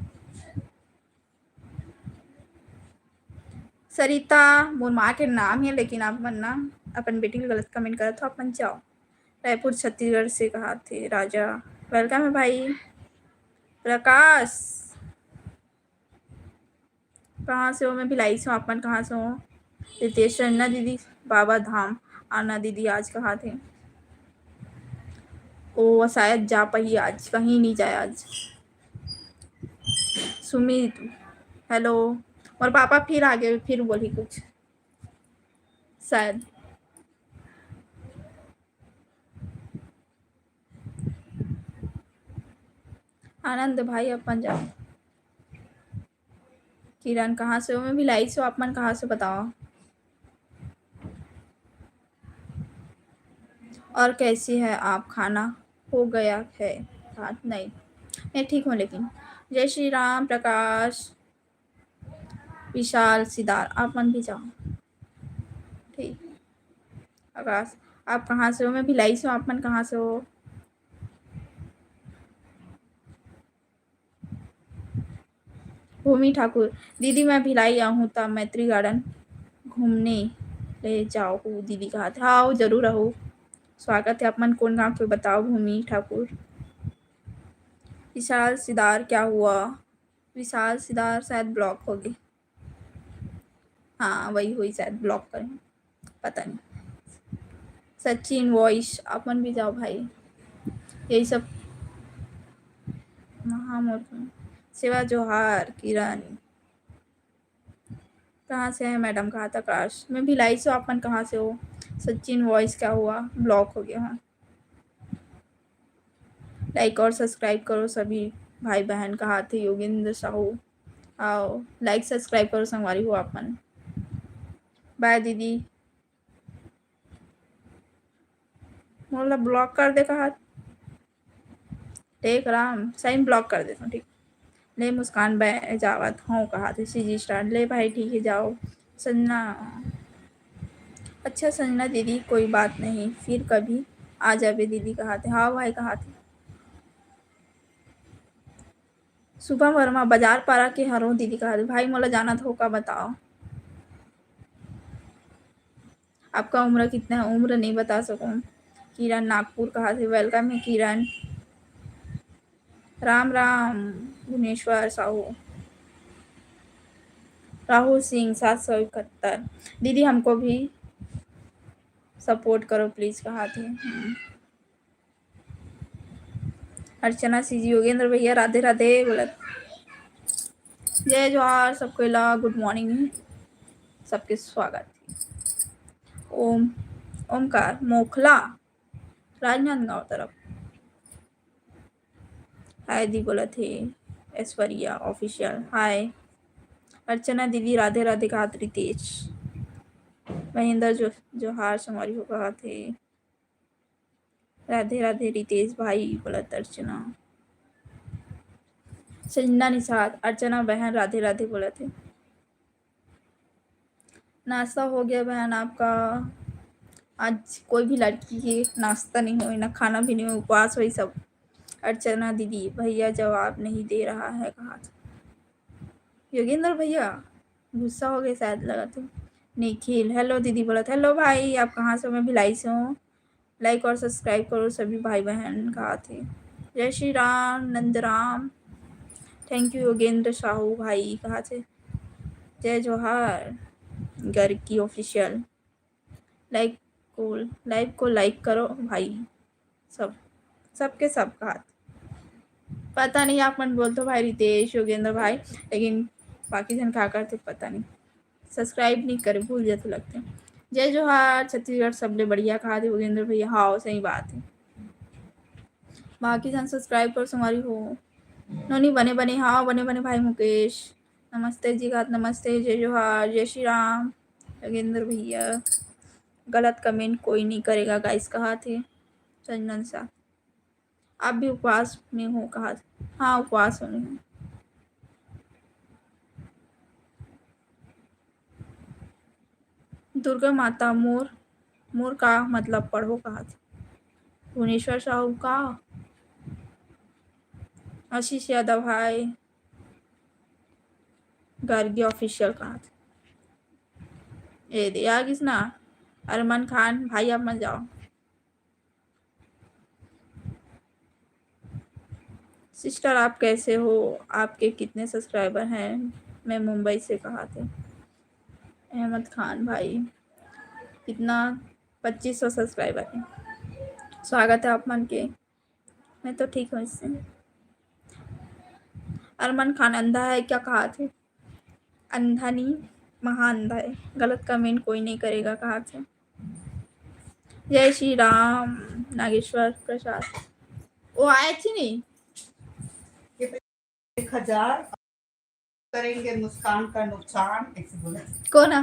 सरिता मोर माँ के नाम है, लेकिन आप मन ना अपन बेटी के गलत कमेंट करे तो अपन जाओ। रायपुर छत्तीसगढ़ से कहा थे राजा। वेलकम है भाई। प्रकाश कहाँ से हो? मैं भिलाई से हूँ, अपन कहाँ से हो? रितेश रन्ना दीदी बाबा धाम आना दीदी, आज कहाँ थे? ओ शायद जा पाई आज, कहीं नहीं जाए आज। सुमित हेलो, और पापा फिर आ गए, फिर बोली कुछ शायद। आनंद भाई अपन जाओ। किरण कहाँ से हो? मैं भिलाई से हूँ, आप मन कहाँ से बताओ। और कैसी है आप? खाना हो गया है? बात नहीं, मैं ठीक हूँ लेकिन। जय श्री राम प्रकाश, विशाल सिदार, आप मन भी जाओ। ठीक, आकाश आप कहाँ से हो? मैं भिलाई से हूँ, आप मन कहाँ से हो? भूमि ठाकुर दीदी मैं भिलाई आऊँ तब मैत्री गार्डन घूमने ले जाओ दीदी कहा था। आओ जरूर आओ, स्वागत है। आप मन कौन गाँव के बताओ? भूमि ठाकुर। विशाल सिदार क्या हुआ? विशाल सिदार शायद ब्लॉक हो गए। हाँ वही हुई, शायद ब्लॉक करें, पता नहीं। सचिन वॉइस, आप मन भी जाओ भाई। यही सब महामूर्ख सेवा जोहार। किरण कहाँ से है मैडम? कहा था काश। मैं भिलाई से, आप मन कहाँ से हो? सचिन वॉइस क्या हुआ? ब्लॉक हो गया। हाँ लाइक और सब्सक्राइब करो सभी भाई बहन। कहा थे योगेंद्र साहू? आओ लाइक सब्सक्राइब करो, संगवारी हो आप मन। बाय दीदी, मोला ब्लॉक कर दे कहा। ठीक राम सही ब्लॉक कर देता हूँ। ठीक ले मुस्कान जावत हूँ, कहा थे सीजी स्टार। ले भाई ठीक है जाओ। संजना अच्छा संजना दीदी कोई बात नहीं, फिर कभी आ जाबे दीदी कहा थे। हाँ भाई कहा थे। सुबह वर्मा बाजार पारा के हरो दीदी कहा थे। भाई मोला जाना था का बताओ। आपका उम्र कितना है? उम्र नहीं बता सकूँ। किरण नागपुर कहा थे। वेलकम है किरण। राम राम भुवनेश्वर साहू। राहुल सिंह 771 दीदी हमको भी सपोर्ट करो प्लीज कहा थे। अर्चना सीजी योगेंद्र भैया राधे राधे बोला। जय जोहार सबको ला, गुड मॉर्निंग सबके स्वागत। ओम ओमकार मोखला राजनांदगांव तरफ। हाय दी बोला थे। ऐश्वर्या ऑफिशियल हाय। अर्चना दीदी राधे राधे कहा। रितेश महेंद्र जोहार संगवारी हो कहा थे। राधे राधे रितेश भाई बोला अर्चना। संजना निषाद अर्चना बहन राधे राधे बोला थे। नाश्ता हो गया बहन आपका? आज कोई भी लड़की की नाश्ता नहीं हुई ना खाना भी नहीं हुआ, उपवास वही सब। अर्चना दीदी भैया जवाब नहीं दे रहा है, कहा योगेंद्र भैया गुस्सा हो गए शायद, लगा तो। निखिल हेलो दीदी बोला था। हेलो भाई आप कहाँ से हो? मैं भिलाई से हूँ। लाइक और सब्सक्राइब करो सभी भाई बहन, कहा थे। जय श्री राम नंदराम थैंक यू योगेंद्र साहू भाई, कहा थे। जय जोहार घर की ऑफिशियल लाइव को लाइक करो भाई, सबके सब कहा। पता नहीं आप मन बोलते हो भाई रितेश योगेंद्र भाई, लेकिन बाकी जन क्या करते पता नहीं, सब्सक्राइब नहीं करे भूल जाते लगते। जय जोहार छत्तीसगढ़ सबले बढ़िया, कहा थे योगेंद्र भैया। हाँ सही बात है, बाकी जन सब्सक्राइब कर तुम्हारी हो। नोनी बने हाँ बने भाई मुकेश नमस्ते जी, का नमस्ते। जय जोहार जय श्री राम योगेंद्र भैया। गलत कमेंट कोई नहीं करेगा गाइस, कहा थे चंदन शाह। आप भी उपवास में हो, कहा थे। हाँ उपवास होने हूँ। दुर्गा माता मोर का मतलब पढ़ो, कहा थे। भुवनेश्वर साहू का। आशीष यादव भाई गार्गी ऑफिशियल, कहा थे। ये दिया किसना? अरमान खान भाई आप मत जाओ। सिस्टर आप कैसे हो? आपके कितने सब्सक्राइबर हैं? मैं मुंबई से, कहा थे। अहमद खान भाई कितना? 2500 सब्सक्राइबर है। स्वागत है आप मन के। मैं तो ठीक हूँ इससे। अरमान खान अंधा है क्या, कहा थे। अंधा नहीं महा अंधा है, गलत कमेंट कोई नहीं करेगा, कहा थे। जय श्री राम नागेश्वर प्रसाद वो आए थी नहीं। 1000 करेंगे मुस्कान का नुकसान, ऐसे बोला। कौन है?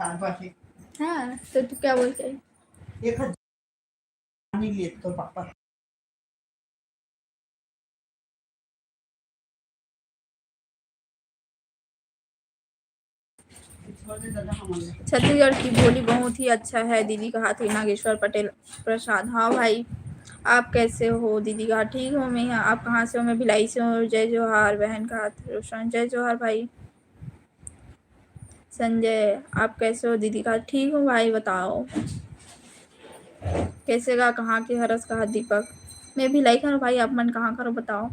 हाँ बाकी हाँ तो तू क्या बोलते है? 1000 नहीं लिए तो पापा छत्तीसगढ़ की बोली बहुत ही अच्छा है दीदी, कहा थी नागेश्वर पटेल प्रसाद। हाँ भाई आप कैसे हो दीदी, कहा ठीक हूँ मैं। आप कहाँ से हो? मैं भिलाई से हूँ। जय जोहार बहन, कहा रोशन। जय जोहार भाई। संजय आप कैसे हो दीदी, कहा ठीक हूँ भाई, बताओ कैसे का? कहाँ के हरस, कहा दीपक। मैं भिलाई का हूँ भाई, आप मन कहाँ करो बताओ।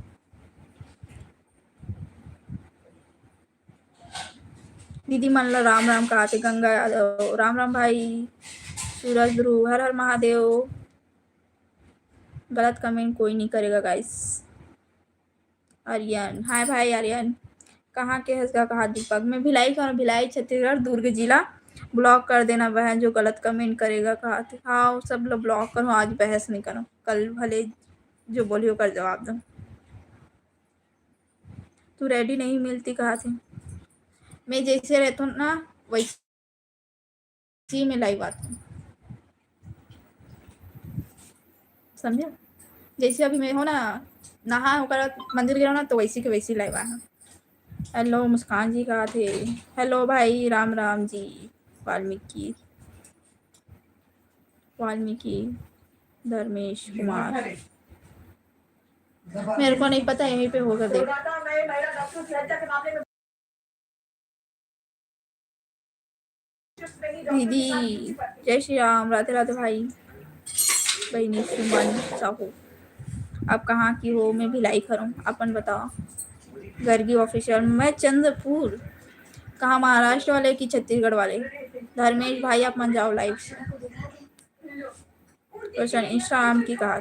दीदी मन ला राम राम, कहा थे गंगा यादव। राम राम भाई। सूरज ध्रुव हर हर महादेव। गलत कमेंट कोई नहीं करेगा गाइस। आर्यन हाय भाई आर्यन कहाँ के हंसगा, कहा दीपक। मैं भिलाई का हूँ, भिलाई छत्तीसगढ़ दुर्ग जिला। ब्लॉक कर देना बहन जो गलत कमेंट करेगा, कहा थे। हाँ सब लोग ब्लॉक करो, आज बहस नहीं करो, कल भले जो बोलियो कर जवाब दो। तू रेडी नहीं मिलती, कहा थे। मैं जैसे रहता हूँ ना वैसे में लाइव आता हूँ, समझे? जैसे अभी मैं हो ना नहा होकर मंदिर गया ना, तो वैसी के वैसी लाइव आया। हेलो मुस्कान जी, कहा थे। हेलो भाई राम राम जी। वाल्मीकि धर्मेश कुमार मेरे को नहीं पता, यहीं पे होगा देख। दीदी जय श्री राम राधे राधे भाई बहनी सुमन साहू आप कहाँ की हो? मैं भिलाई खरूँ, अपन बताओ। गर्गी ऑफिशियल मैं चंद्रपुर, कहाँ महाराष्ट्र वाले की छत्तीसगढ़ वाले? धर्मेश भाई आप मन जाओ लाइव से। क्वेश्चन इंस्टाग्राम की, कहा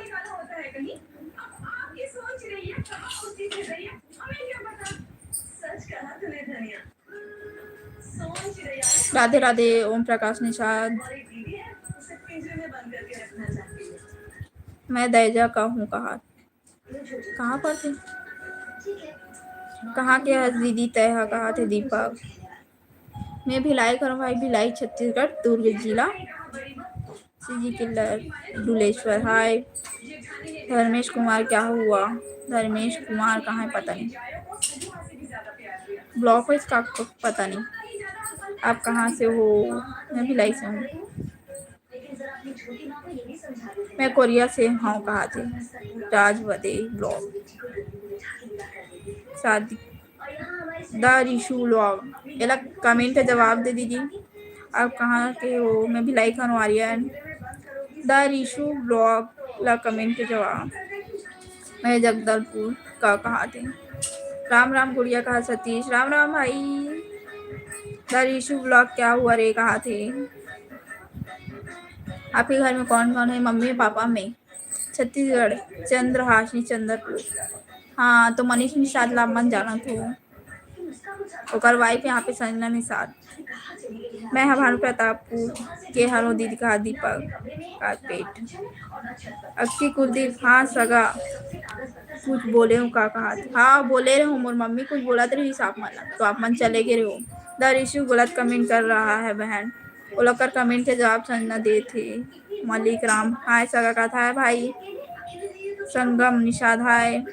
राधे राधे। ओम प्रकाश निषाद मैं दैजा का हूँ, कहाँ पर थे? कहाँ के हंस दीदी तय, कहा थे दीपक। मैं भिलाई करूँ भाई, भिलाई छत्तीसगढ़ दुर्ग जिला। सीजी किल्लर डुलेश्वर हाय। धर्मेश कुमार क्या हुआ? धर्मेश कुमार कहाँ है पता नहीं, ब्लॉक हो इसका आपको पता नहीं। आप कहाँ से हो? मैं भिलाई से हूँ। मैं कोरिया से हूँ। कहाँ थे? राजवदे ब्लॉग शादी द रिशु व्लॉग। ये लग कमेंट का जवाब दे दीजिए, आप कहाँ के हो? मैं भिलाई खान आर्यन। द रिशु ब्लॉग ला कमेंट के जवाब। मैं जगदलपुर का कहाँ थे? राम राम गुड़िया कहा सतीश। राम राम भाई। द रिशु ब्लॉग क्या हुआ रे? कहाँ थे? आपके घर में कौन कौन है? मम्मी पापा में छत्तीसगढ़ चंद्रहासिनी चंद्रपुर। हाँ तो मनीष निषाद लामन जाना तो ओकर वाइफ यहाँ पे संजना निषाद। मैं भानु प्रतापपुर के हरो दीदी कहा दीपक कारपेट। अक्की कुलदीप हाँ सगा कुछ बोले हूँ का कहा? हाँ बोले रहे हूँ मोर मम्मी कुछ बोला तो रही आप मन तो आप मन चले गए हो। द ऋषु गलत कमेंट कर रहा है बहन। वो लोग कर कमेंट के जवाब संजना दे थे। मलिक राम हाय सगा का था है भाई। संगम निषाद हाय।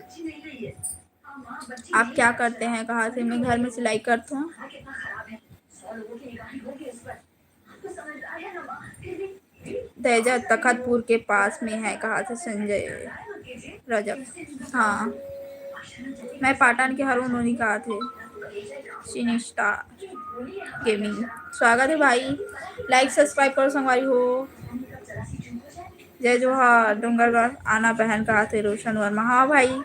आप क्या करते हैं? कहाँ से? मैं घर में सिलाई करता हूँ। तेजा तखतपुर के पास में है। कहाँ से? संजय रजक हाँ। मैं पाटन के हरून नोनी कहा थे। सिनिस्टा गेमिंग स्वागत है भाई। लाइक सब्सक्राइब करो संगवारी हो। जय जोहार डूंगरगढ़ आना बहन कहा थे। रोशन वर्मा हाँ भाई।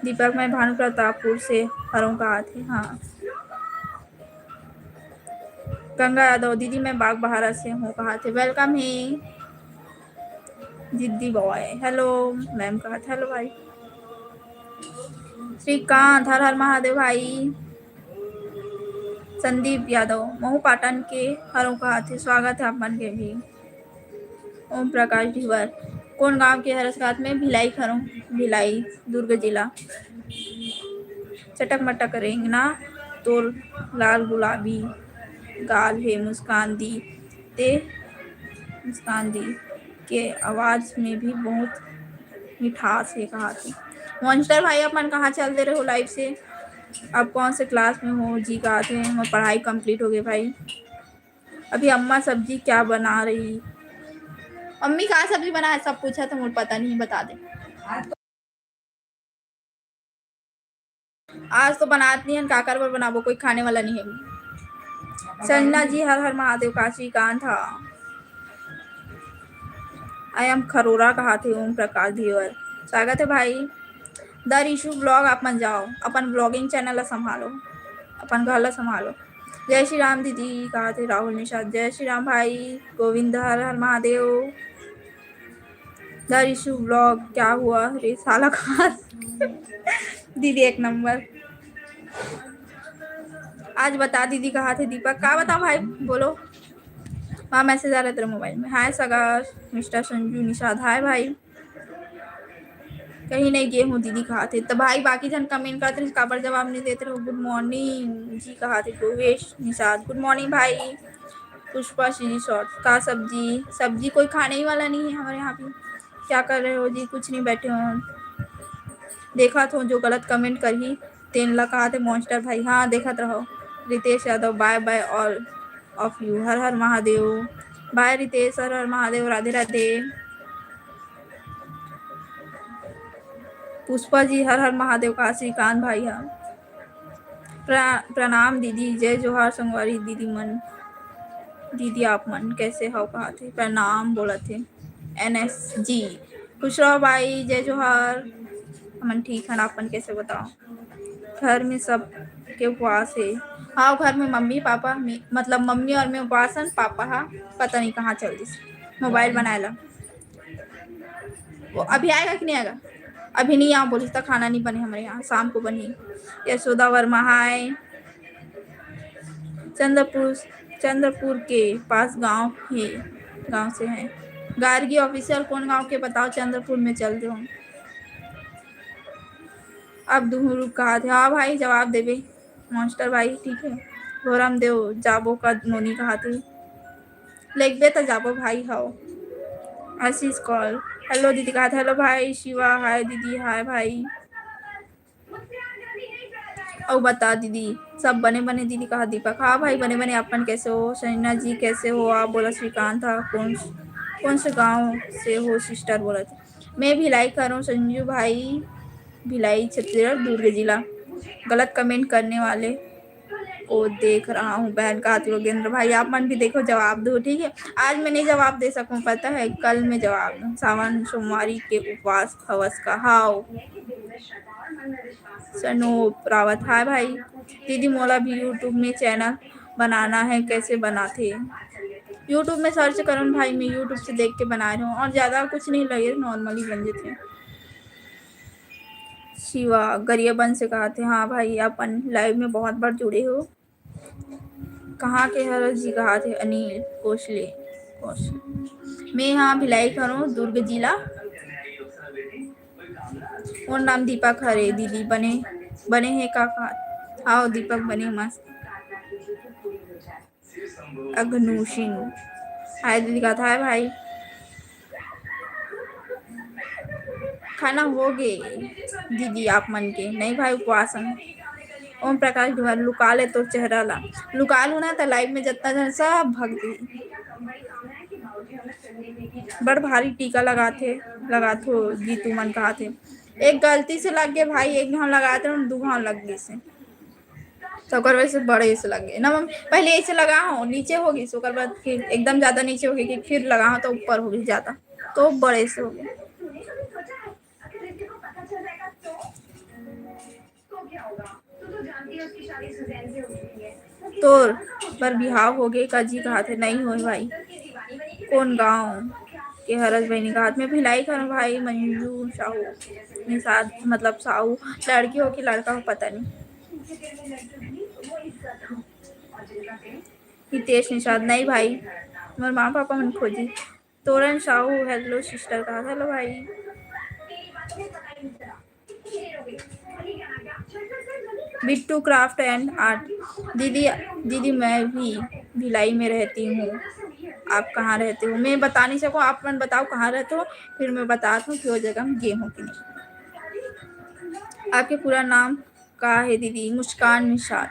दीपक मैं भानु प्रतापपुर से हरों कहा थे। हाँ गंगा यादव दीदी मैं बाग बहारा से हूँ। कहा थे? वेलकम ही जिद्दी बॉय। हेलो मैम कहा था। हेलो भाई। श्रीकांत हर हर महादेव भाई। संदीप यादव महू पाटन के हरों कहा थे। स्वागत है आप मन के भी। ओम प्रकाश ढीवर कौन गांव के हरस रात में? भिलाई खरों भिलाई दुर्ग जिला। चटक मटक रेंगना तो लाल गुलाबी गाल है मुस्कान दी ते मुस्कान दी के आवाज में भी बहुत मिठास है। कहा थी? मॉन्स्टर भाई अपन कहाँ चल दे रहे हो लाइव से? आप कौन से क्लास में हो? जी कहा थे? मैं पढ़ाई कंप्लीट हो गई भाई। अभी अम्मा सब्जी क्या बना रही? अम्मी कहाँ सब्जी बना है सब पूछा था मुझे पता नहीं बता दे। आज तो बनाती है काकर पर बनाबो कोई खाने वाला नहीं है। संजना जी हर हर महादेव काशी कांत था। आई एम खरोरा कहा थे। ओम प्रकाश धीवर स्वागत है भाई। द ऋषु ब्लॉग आप मन जाओ अपन ब्लॉगिंग चैनल संभालो अपन घर संभालो। जय श्री राम दीदी कहा थे। राहुल निषाद जय श्री राम भाई। गोविंद हर हर महादेव। द ऋषु ब्लॉग क्या हुआ रे साला कहा? दीदी एक नंबर। आज बता दीदी कहा थे? दीपक का बता भाई बोलो। वहाँ मैसेज आ रहा है तेरे मोबाइल में। हाय सगा मिस्टर संजू निषाद हाय भाई। कहीं नहीं गए हूँ दीदी कहा थे? तो भाई बाकी जन कमेंट करते रहे काबर जवाब नहीं देते रहो। गुड मॉर्निंग जी कहा थे। गोवेश निषाद गुड मॉर्निंग भाई। पुष्पा श्री शॉर्ट का सब्जी सब्जी कोई खाने ही वाला नहीं है हमारे यहाँ पे। क्या कर रहे हो जी? कुछ नहीं बैठे हो। देखा तो जो गलत कमेंट कर ही तेन ला कहा थे मॉन्स्टर भाई। हाँ देखत रहो। Ritesh Yadav bye bye all of you हर हर महादेव। बाय रितेश हर हर महादेव राधे राधे। पुष्पा जी हर हर महादेव का श्रीकांत भाई। हाँ प्रणाम दीदी जय जोहार संगवारी दीदी मन दीदी आप मन कैसे हो? कहा थे? प्रणाम बोला थे। NS जी खुश रहो भाई जय जोहार। मन ठीक है अपन कैसे बताओ? घर में सब के उपवास है। हाँ घर में मम्मी पापा मतलब मम्मी और मैं उपवास है। पापा हाँ पता नहीं कहाँ चल दिस मोबाइल बनाए ला। वो अभी आएगा कि नहीं आएगा? अभी नहीं यहाँ बोली तो खाना नहीं बने हमारे यहाँ शाम को बनी। यशोदा वर्मा हाय। चंद्रपुर के पास गांव है। गांव से है। गार्गी ऑफिशियल कौन गांव के बताओ? चंद्रपुर में चल रहे हो। अब दुहरु कहा थे? हाँ भाई जवाब देवे मॉन्स्टर भाई ठीक है। घोरम देव जाबो का नोनी कहा थे। लिखबे तो जाबो भाई हाओ आशीष कॉल हेलो दीदी कहा था हेलो भाई शिवा हाय दीदी हाय भाई और बता दीदी सब बने बने दीदी कहा दीपक हाँ भाई बने बने अपन कैसे हो सैना जी कैसे हो आप बोला श्रीकांत था कौन से गांव से हो सिस्टर बोला था मैं भिलाई कर रहा हूँ संजू भाई भिलाई छत्तीसगढ़ दुर्ग जिला गलत कमेंट करने वाले को देख रहा हूँ बहन का हाथ योगेंद्र भाई आप मन भी देखो जवाब दो ठीक है आज मैं नहीं जवाब दे सकूँ पता है कल मैं जवाब दूँ सावन सोमवारी के उपवास खवस का हाओ सनोप रावत हाय भाई दीदी मोला भी यूट्यूब में चैनल बनाना है कैसे बनाते यूट्यूब में सर्च करूँ भाई मैं यूट्यूब से देख के बना रही हूँ और ज़्यादा कुछ नहीं लगे नॉर्मली बन जाते हैं शिवा गरियाबंद से कहा थे हाँ भाई अपन लाइव में बहुत बार जुड़े हो कहाँ के हर जी कहा थे अनिल कोशले मैं यहाँ भिलाई करूँ दुर्ग जिला और नाम दीपक हरे दीदी बने बने हैं काका हाँ दीपक बने मस्त अग्नुशिन हाय दीदी कहा था भाई खाना हो गए दीदी आप मन के नहीं भाई उपवास ओम प्रकाश धुआर लुका ले तो चेहरा ला लुका लू ना तो लाइव में जितना जन सब भक्ति बड़ भारी टीका लगाथो जीतू मन कहा थे एक गलती से लग गए भाई एक घाव लगाते और दो घाव लग गए से तो वैसे बड़े से लग गए ना पहले ऐसे लगा हो नीचे होगी सो बाद फिर एकदम ज्यादा नीचे होगी कि फिर लगा हो तो ऊपर होगी ज्यादा तो बड़े से हो गए तोर पर बिहाव हो गए काजी कहा थे नहीं हो भाई कौन गांव के हरस बहनी का हाथ में भिलाई कर भाई मंजू साहू निषाद मतलब साहू लड़की हो कि लड़का हो पता नहीं हितेश निषाद नहीं भाई मेरे माँ पापा मन खोजी तोरण साहू हेलो सिस्टर कहा हेलो भाई बिट्टू क्राफ्ट एंड आर्ट दीदी मैं भी भिलाई में रहती हूँ आप कहाँ रहते हो मैं बता नहीं सकूँ आप मन बताओ कहाँ रहते हो फिर मैं बताता हूँ कि वो जगह में गए हूँ कि नहीं आपके पूरा नाम का है दीदी मुस्कान निषाद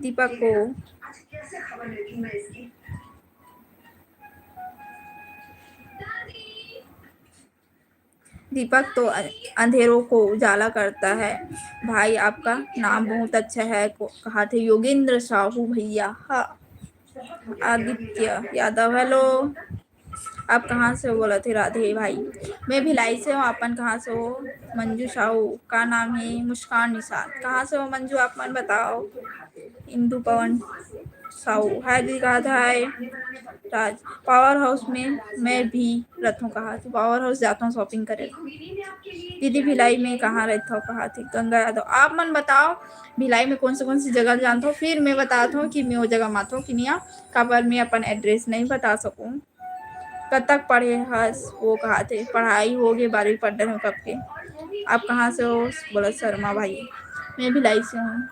दीपक को दीपक तो अंधेरों को उजाला करता है भाई आपका नाम बहुत अच्छा है कहा थे योगेंद्र साहू भैया हाँ आदित्य यादव हेलो आप कहाँ से हो बोला थे राधे भाई मैं भिलाई से हूँ अपन कहाँ से हो मंजू साहू का नाम है मुस्कान निषाद कहाँ से हो मंजू आप मन बताओ इंदू पवन साहू हाय दीदी कहा था हाय राज पावर हाउस में मैं भी रहता कहा थी पावर हाउस जाता हूँ शॉपिंग करे दीदी भिलाई में कहाँ रहता हूँ कहा थी गंगा यादव आप मन बताओ भिलाई में कौन सी जगह जानता हूँ फिर मैं बताता हूँ कि मैं वो जगह माता हूँ कि नहीं काबर मैं अपन एड्रेस नहीं बता सकूँ कब तक पढ़े हस वो कहा थे पढ़ाई हो गई 12वीं पढ़ रहे हो कब के आप कहाँ से हो बोला शर्मा भाई मैं भिलाई से हूँ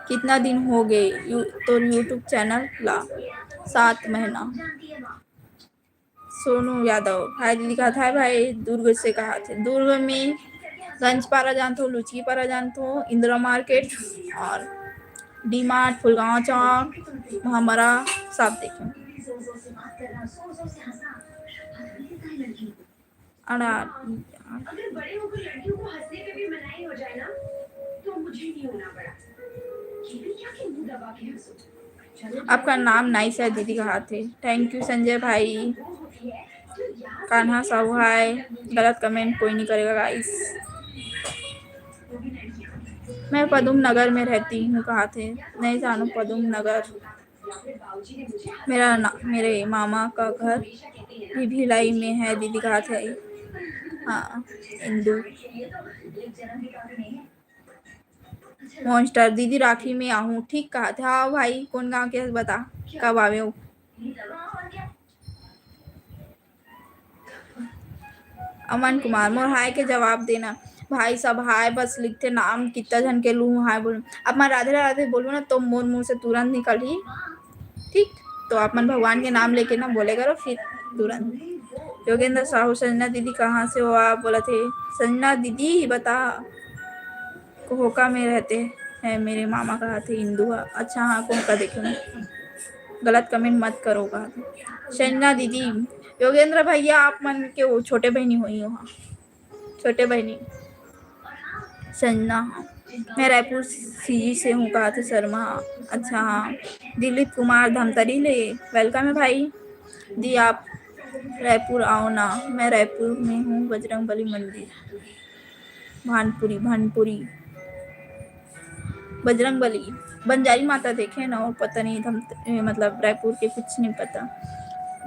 कितना दिन हो गए तो यूट्यूब चैनल ला 7 महीना सोनू यादव हाय दीदी कहा था भाई दुर्ग से कहा थे दुर्ग में गंजपारा जानते हो लुचकीपारा जानते हो इंदिरा मार्केट और डी मार्ट फुलगांव चौक हमारा सब देखें अगर बड़े होकर लड़कियों को हंसने पे भी मनाही हो जाए ना तो मुझे नहीं होना पड़ा ये भी क्या कि मुंह दबा के हंसो आपका नाम नाइस है दीदी कहा थे थैंक यू संजय भाई कान्हा साहू हाय गलत कमेंट कोई नहीं करेगा गाइस मैं पदुम नगर में रहती हूँ कहा थे नहीं जानू पदुम नगर मेरे मामा का घर भी भिलाई में है दीदी कहा थे हाँ इंदू मॉन्स्टर दीदी राखी में आऊँ ठीक कहा था हाँ भाई कौन गांव के बता कब आवे हो अमन कुमार मोर हाय के जवाब देना भाई सब हाय बस लिखते नाम कितना जन के लू हाय बोलूँ अब मैं राधे राधे बोलूँ ना तो मोर मुंह से तुरंत निकल ही ठीक तो अपन भगवान के नाम लेके ना बोले करो फिर तुरंत। योगेंद्र साहू, संजना दीदी कहाँ से हो आप? बोला थे संजना दीदी बता कोहका में रहते हैं मेरे मामा, कहा थे इंदू। अच्छा हाँ कोहका देखे मैं, गलत कमेंट मत करो कहा थे संजना दीदी। योगेंद्र भैया आप मन के वो छोटे बहनी हुई हो? हाँ छोटे बहनी संजना। हाँ मैं रायपुर सीजी से हूँ कहा थे शर्मा। अच्छा हाँ दिलीप कुमार धमतरी ले, वेलकम है भाई। दी आप रायपुर आओ ना, मैं रायपुर में हूँ बजरंगबली मंदिर भानपुरी बजरंगबली बंजारी माता देखे ना, और पता नहीं मतलब रायपुर के कुछ नहीं पता।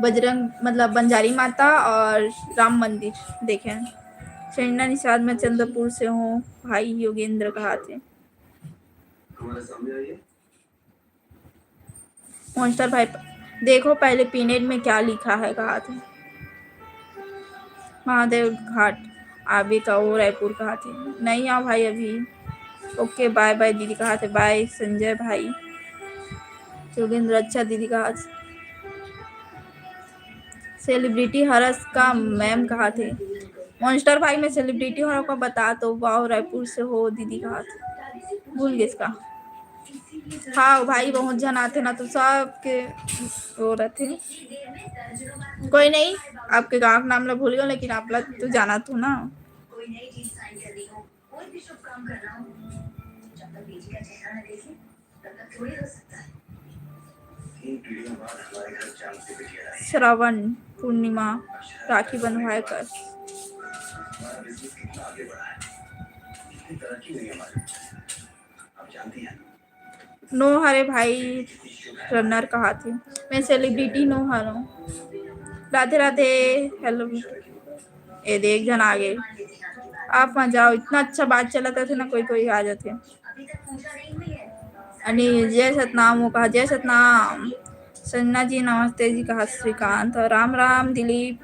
बजरंग मतलब बंजारी माता और राम मंदिर देखे। शैना निषाद मैं चंद्रपुर से हूँ भाई। योगेंद्र कहा थे मॉन्स्टर भाई देखो पहले पीनेट में क्या लिखा है कहा थे। महादेव घाट आबे का वो रायपुर कहा थे। नहीं आओ भाई अभी। ओके बाय बाय दीदी कहा थे। बाय संजय भाई। योगेंद्र अच्छा दीदी कहा थे। सेलिब्रिटी हरस का मैम कहा थे। मॉन्स्टर भाई मैं सेलिब्रिटी हर को बता तो वाओ रायपुर से हो दीदी कहा थे। भूल गए इसका। हाँ भाई बहुत जन आते ना तो सबके वो रहते। कोई नहीं आपके गाँव का नाम ला भूल गया, लेकिन आप लोग तो जाना तो ना। कोई नई चीज साइन करनी हो, कोई भी शुभ काम करना हो, जब तक बीजी का चेहरा न देखे तब तक थोड़ी हो सकता है। श्रावण पूर्णिमा राखी बंधवाए कर। नो हरे भाई रनर कहा थे। मैं सेलिब्रिटी नो हर हूँ। राधे राधे हेलो। ये देख जन आ गए। आप वहाँ जाओ, इतना अच्छा बात चला था ना, कोई आ जाते। अनिल जय सतनाम वो कहा जय सतनाम। संजना जी नमस्ते जी कहा श्रीकांत। राम राम दिलीप।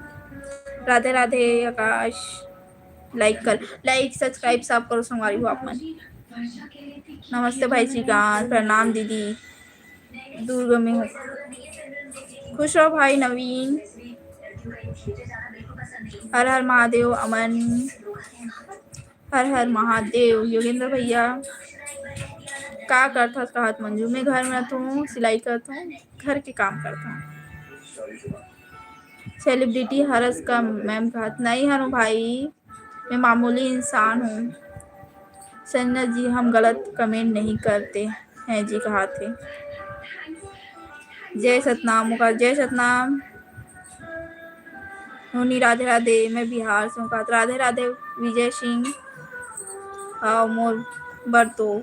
राधे राधे आकाश। लाइक सब्सक्राइब सब करो संगवारी हो आप मन। नमस्ते भाई श्रीकांत। प्रणाम दीदी दुर्ग में हूँ। खुश रहो भाई नवीन। हर हर महादेव अमन। हर हर महादेव। योगेंद्र भैया क्या करता कहा मंजू? मैं घर में रहता हूँ, सिलाई करता हूँ, घर के काम करता हूँ। सेलिब्रिटी हरस का मैम कहा नहीं हूँ भाई, मैं मामूली इंसान हूँ। संजना जी हम गलत कमेंट नहीं करते हैं जी कहा थे। जय सतनाम का जय सतनाम। नोनी राधे राधे मैं बिहार से हूँ कहा। राधे राधे विजय सिंह। हाँ मोर बरतो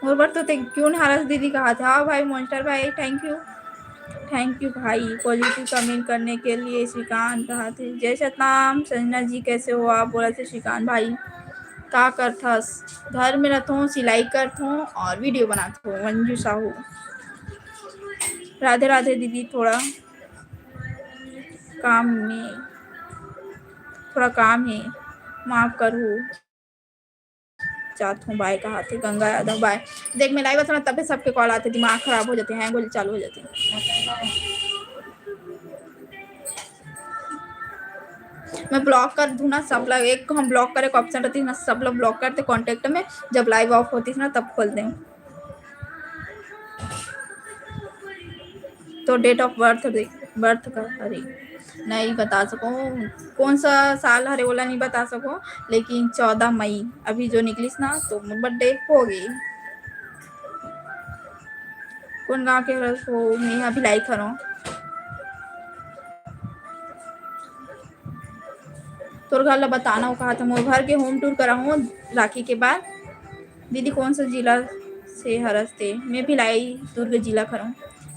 क्यों हरस दीदी कहा था। हाँ भाई मॉन्स्टर भाई थैंक यू भाई पॉजिटिव कमेंट करने के लिए। श्रीकांत कहा थे जय सतनाम। संजना जी कैसे हो आप? बोला थे श्रीकांत भाई का करता घर में रहता हूँ, सिलाई करता हूँ और वीडियो बनाता हूँ। मंजू साहू। राधे राधे दीदी थोड़ा काम है माफ करूँ चाहता हूँ। बाय कहा थे गंगा यादव। बाय देख मैं लाइव आता तब भी सबके कॉल आते, दिमाग खराब हो जाते हैं, गोली चालू हो जाती है। मैं ब्लॉक कर दूँ ना सब लोग। एक को हम ब्लॉक करे ऑप्शन रहती है ना, सब लोग ब्लॉक करते कांटेक्ट में, जब लाइव ऑफ होती है ना तब खोल दें। तो डेट ऑफ बर्थ का अरे नहीं बता सको कौन सा साल हरे वाला नहीं बता सको, लेकिन 14 मई अभी जो निकलिस ना तो बर्थडे हो गई। कौन गाँव के हो मैं अभी लाइक करो। तोर घर ला बताना हो कहा था। मोर घर के होम टूर करा हूँ राखी के बाद। दीदी कौन सा जिला से हरसते? मैं भी लाई दुर्ग जिला करूँ।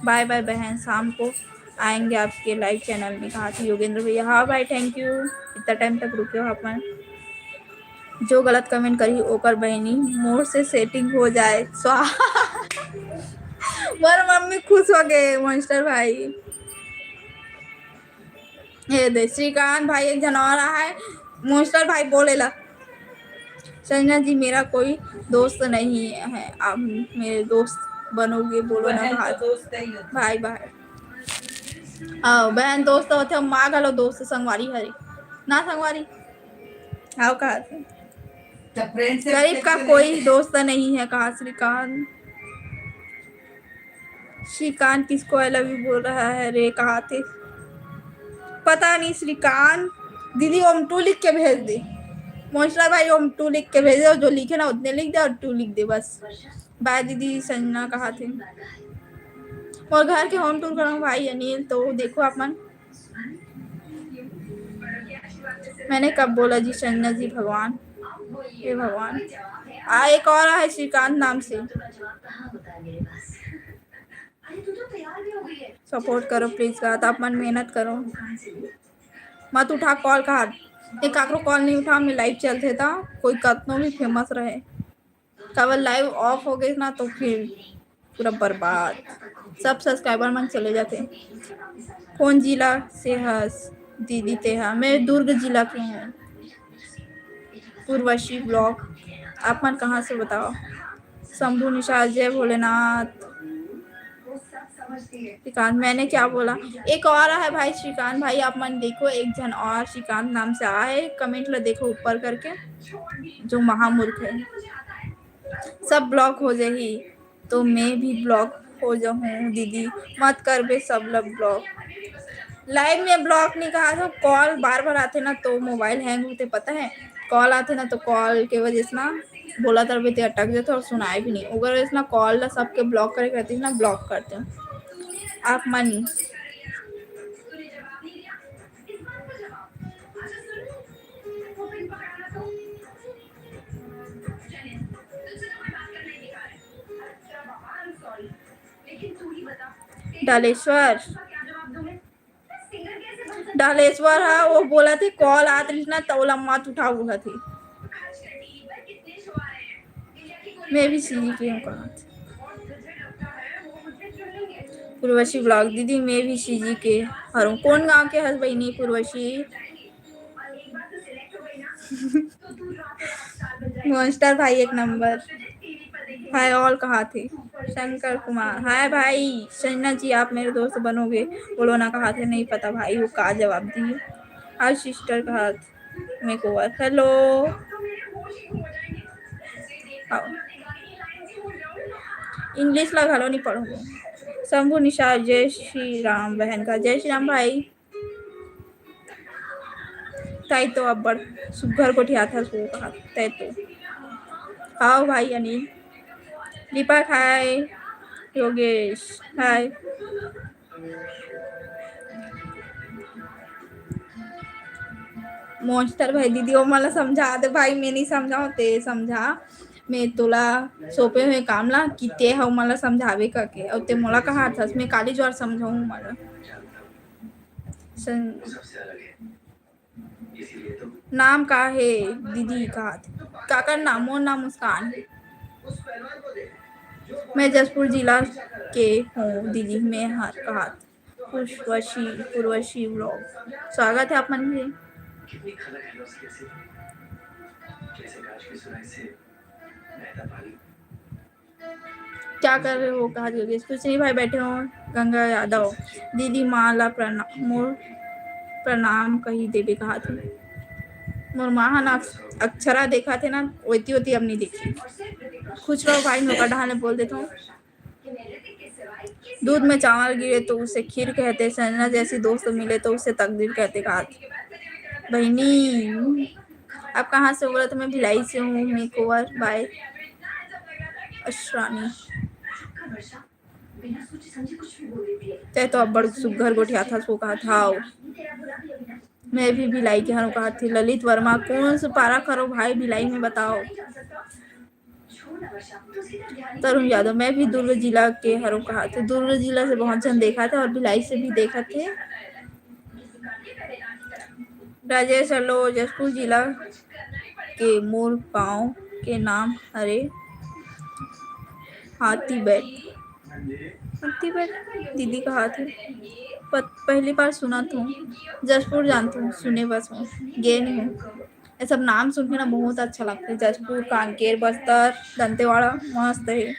बाय बाय बहन शाम को आएंगे आपके लाइव चैनल में कहा थी योगेंद्र भैया। हाँ भाई थैंक यू इतना टाइम तक रुके हो आप। जो गलत कमेंट करी ओकर बहनी मोर से सेटिंग हो जाए मोर मम्मी खुश हो गए। मॉन्स्टर भाई ये दे श्रीकांत भाई एक जन और रहा है। मॉन्स्टर भाई बोलेला संजना जी मेरा कोई दोस्त नहीं है, आप मेरे दोस्त बनोगे बोलो ना बहन कहा तो दोस्त ही होती भाई भाई आओ बहन दोस्त होते हम माँ गलो दोस्त संगवारी हरे ना संगवारी आओ कहा से तो फ्रेंड से गरीब का कोई दोस्त नहीं है कहा श्रीकांत श्रीकांत किसको आई लव यू बोल रहा है रे कहा थे पता नहीं श्रीकांत दीदी ओम टू लिख के भेज दे मोशरा भाई ओम टू लिख के भेज दे और जो लिखे ना उतने लिख दे और टू लिख दे बस बाय दीदी संजना कहा थे और घर के होम टूर कराऊं भाई अनिल तो देखो आप मन मैंने कब बोला जी संजना जी भगवान हे भगवान एक और है श्रीकांत नाम से सपोर्ट करो प्लीज का आप मन मेहनत करो मत उठा कॉल का एक काकरो कॉल नहीं उठा मैं लाइव चलते था कोई कतनो भी फेमस रहे केवल लाइव ऑफ हो गई ना तो फिर पूरा बर्बाद सब सब्सक्राइबर मन चले जाते कौन जिला से हस दीदी तेहा मैं दुर्ग जिला की हूँ पूर्वशी ब्लॉक आप मन कहाँ से बताओ शंभू निशा जय भोलेनाथ श्रीकांत मैंने क्या बोला एक और है भाई श्रीकांत भाई आप मन देखो एक जन और श्रीकांत नाम से आया है कमेंट लो देखो ऊपर करके जो महामूर्ख है सब ब्लॉक हो जाही तो मैं भी ब्लॉक हो जाऊँ दीदी मत कर बे सब लोग ब्लॉक लाइव में ब्लॉक नहीं कहा था कॉल बार बार आते ना तो मोबाइल हैंग होते पता है कॉल आते ना तो कॉल के वजह से ना बोला तरबे ते अटक जाते और सुनाए भी नहीं अगर इतना कॉल ना सबके ब्लॉक करे करती ना ब्लॉक करते हैं आप मनी डालेश्वर है वो बोला थे कॉल आते ना तौला मत उठा हुआ थी मैं भी सीधी की हूँ कहा पूर्वशी ब्लॉग दीदी मैं भी सीजी के हूँ कौन गांव के हस बहनी पूर्वशी मॉन्स्टर भाई एक नंबर हाय ऑल कहा थे शंकर कुमार हाय भाई संजना जी आप मेरे दोस्त बनोगे बोलो ना कहा थे नहीं पता भाई वो का जवाब दिए हाय सिस्टर कहा मेरे को हेलो इंग्लिश ला घलो नहीं पढ़ोगे शंभू निशा जय श्री राम बहन का जय श्री राम भाई ताई तो अब बड़ सुघर को ठिया था सो कहा तय तो आओ भाई अनिल दीपक हाय योगेश हाय मॉन्स्टर भाई दीदी वो मला समझा दे भाई मैं नहीं समझाऊं ते समझा मैं तोला सोपे हुए कामला कि ते हव मला समझावे करके और ते मोला कहा था मैं काली ज्वार समझाऊं मला नाम का है दीदी का काका नाम और नाम मुस्कान मैं जसपुर जिला के हूँ दीदी मैं हर कहा पूर्वशी ब्लॉग स्वागत है आप मन में क्या कर रहे हो कहा योगेश कुछ नहीं भाई बैठे हो गंगा यादव दीदी माला प्रणाम कही देवी कहा थे मोर महान अक्षरा देखा थे ना वैती होती अब नहीं देखी खुश रहो भाई नौका ढाने बोल देता हूँ दूध में चावल गिरे तो उसे खीर कहते संजना जैसी दोस्त मिले तो उसे तकदीर कहते कहा बहनी आप कहाँ से बोला तो मैं भिलाई से हूँ मेकोवर बाय अशरानी तय तो अब बड़ सुघर गोठिया था सो कहा था मैं भी भिलाई के हूँ कहा थी ललित वर्मा कौन सा पारा करो भाई भिलाई में बताओ तरुण यादव मैं भी दुर्ग जिला के हरों कहा थे दुर्ग जिला से बहुत जन देखा था और भिलाई से भी देखा थे राजेश अलो जसपुर जिला के मोर गांव के नाम हरे हाथी बैठ दीदी कहा थे पहली बार सुना था जसपुर जानता हूँ सुने बस हूँ गे नहीं हूँ ये सब नाम सुन के ना बहुत अच्छा लगता है जसपुर कांकेर बस्तर दंतेवाड़ा मस्त है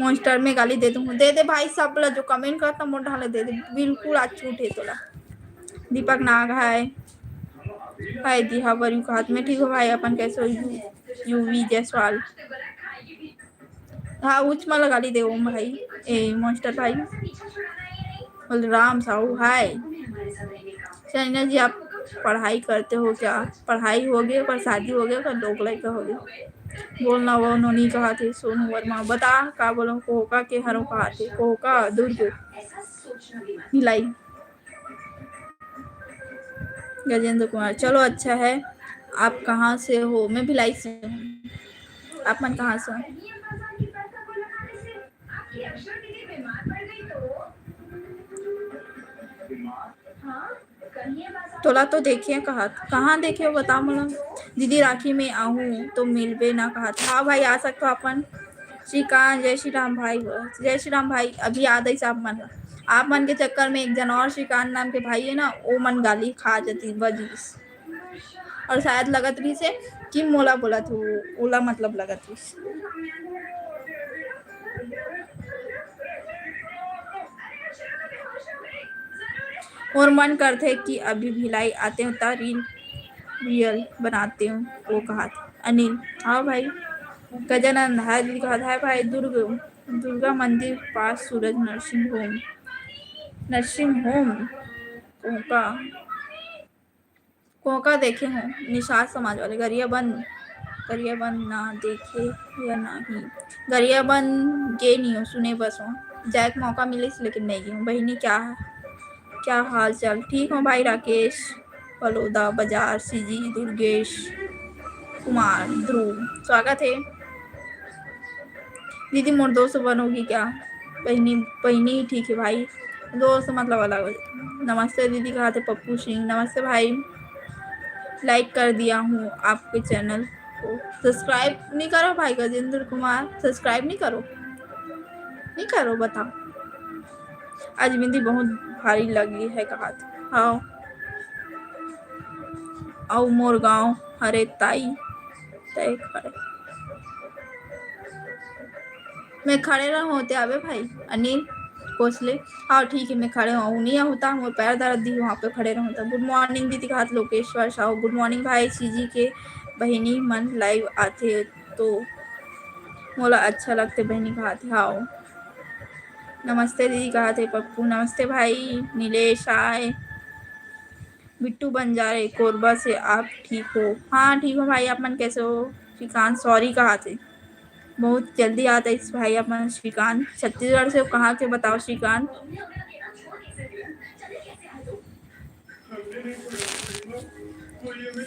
मॉन्स्टर में गाली दे दूँ दे दे भाई सब ला जो कमेंट करता मोट ढाले दे दे बिल्कुल आज छूटे तोला। दीपक नाग हाय हाय दी हावर यू हाथ में ठीक हो भाई अपन कैसे हो यूवी जयसवाल हाँ उच मला गाली दे ओम भाई ए मॉन्स्टर भाई बलराम साहू हाय चाइना जी आप पढ़ाई करते हो क्या पढ़ाई हो गई पर शादी हो गया पर 2 लड़का हो गया बोलना वो नोनी कहा थे सोनू वर्मा बता का बोलो कोका के हरों कहा थे कोका दुर्ग भिलाई गजेंद्र कुमार चलो अच्छा है आप कहाँ से हो मैं भिलाई से हूँ आप मन कहाँ से हो तोला तो देखिए कहाँ देखे हो बताओ मला दीदी राखी में आऊँ तो मिलबे ना कहा था हाँ भाई आ सकते हो अपन श्रीकांत जय श्री राम भाई अभी याद है आप मन के चक्कर में एक जन और श्रीकांत नाम के भाई है ना वो मन गाली खा जाती बजीस और शायद लगत रही से कि मोला बोला थी ओला मतलब लगत रही और मन करते कि अभी भिलाई आते हो रियल बनाते हूँ वो कहा था अनिल हाँ भाई गजानंद हाय दीदी कहा था भाई दुर्गा मंदिर पास सूरज नर्सिंग होम कोका देखे हो निषाद समाज वाले गरिया बंद ना देखे या नहीं गरिया बंद गे नहीं हो सुने बस हो जाए मौका मिले लेकिन नहीं गई हूँ बहनी क्या हाल चाल ठीक हो भाई राकेश बलौदा बाजार सीजी दुर्गेश कुमार ध्रुव स्वागत है दीदी मोर दोस्त बनोगी क्या बहनी ठीक है भाई दोस्त मतलब अलग नमस्ते दीदी कहा थे पप्पू सिंह नमस्ते भाई लाइक कर दिया हूँ आपके चैनल को सब्सक्राइब नहीं करो भाई गजेंद्र कुमार सब्सक्राइब नहीं करो बताओ आज मेहंदी बहुत भारी लगी है कहा था हाँ आओ मोर गाँव हरे ताई तय खड़े मैं खड़े रहा होते आवे भाई अनिल कोसले हाँ ठीक है मैं खड़े हूँ नहीं होता मैं पैर दर्द दी वहाँ पे खड़े रहता गुड मॉर्निंग दीदी कहा लोकेश्वर साहू गुड मॉर्निंग भाई सीजी के बहनी मन लाइव आते तो मोला अच्छा लगते बहनी कहा थे हाँ नमस्ते दीदी कहा थे पप्पू नमस्ते भाई नीलेश आए बिट्टू बंजारे कोरबा से आप ठीक हो हाँ ठीक हो भाई आप मन कैसे हो श्रीकांत सॉरी कहा थे बहुत जल्दी आता है इस भाई अपन श्रीकांत छत्तीसगढ़ से कहाँ के बताओ श्रीकांत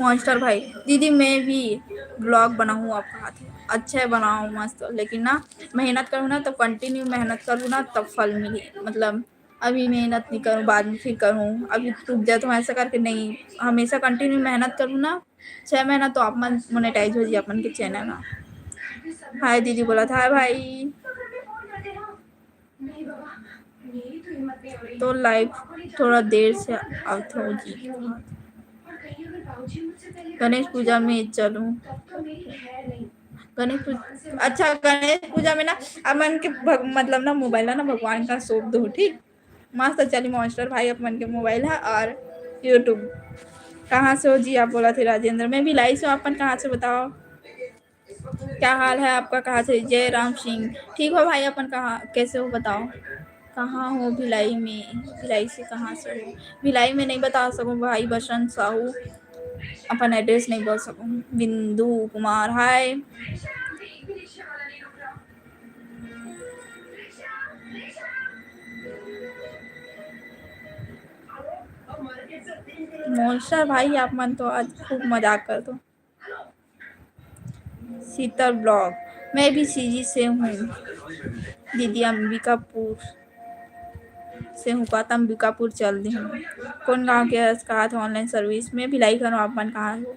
मॉन्स्टर भाई दीदी मैं भी ब्लॉग बनाऊँ आप कहा थे अच्छा है बनाओ मस्त लेकिन ना मेहनत करूँ ना तो कंटिन्यू मेहनत करूँ ना तब फल मिले मतलब अभी मेहनत नहीं करूँ बाद में फिर करूँ अभी रुक जाए तो ऐसा करके नहीं हमेशा कंटिन्यू मेहनत करूँ ना 6 महीना तो आप मन मोनेटाइज हो जाए अपन के चैनल ना हाय दीदी बोला था भाई तो लाइव थोड़ा देर से आता हूँ जी गणेश पूजा में चलूँ अच्छा गणेश पूजा में ना अपन के मतलब ना मोबाइल है ना भगवान का सौंप दो ठीक मस्त चली मॉन्स्टर भाई अपन के मोबाइल है और यूट्यूब कहाँ से हो जी आप बोला थे राजेंद्र मैं भी लाई से अपन कहाँ से बताओ क्या हाल है आपका कहाँ से जय राम सिंह ठीक हो भाई अपन कहाँ कैसे हो बताओ कहाँ हो भिलाई से कहाँ से हो भिलाई में नहीं बता सकूँ भाई बसंत साहू अपन एड्रेस नहीं बोल सकूँ बिंदु कुमार हाय मॉन्स्टर भाई आप मन तो आज खूब मजाक कर दो शीतल ब्लॉग मैं भी सीजी से हूँ दीदी अंबिकापुर से हूँ कहता अंबिकापुर चल दी हूँ कौन गाँव के कहा था ऑनलाइन सर्विस में भी लाई करूँ आप मन कहा हो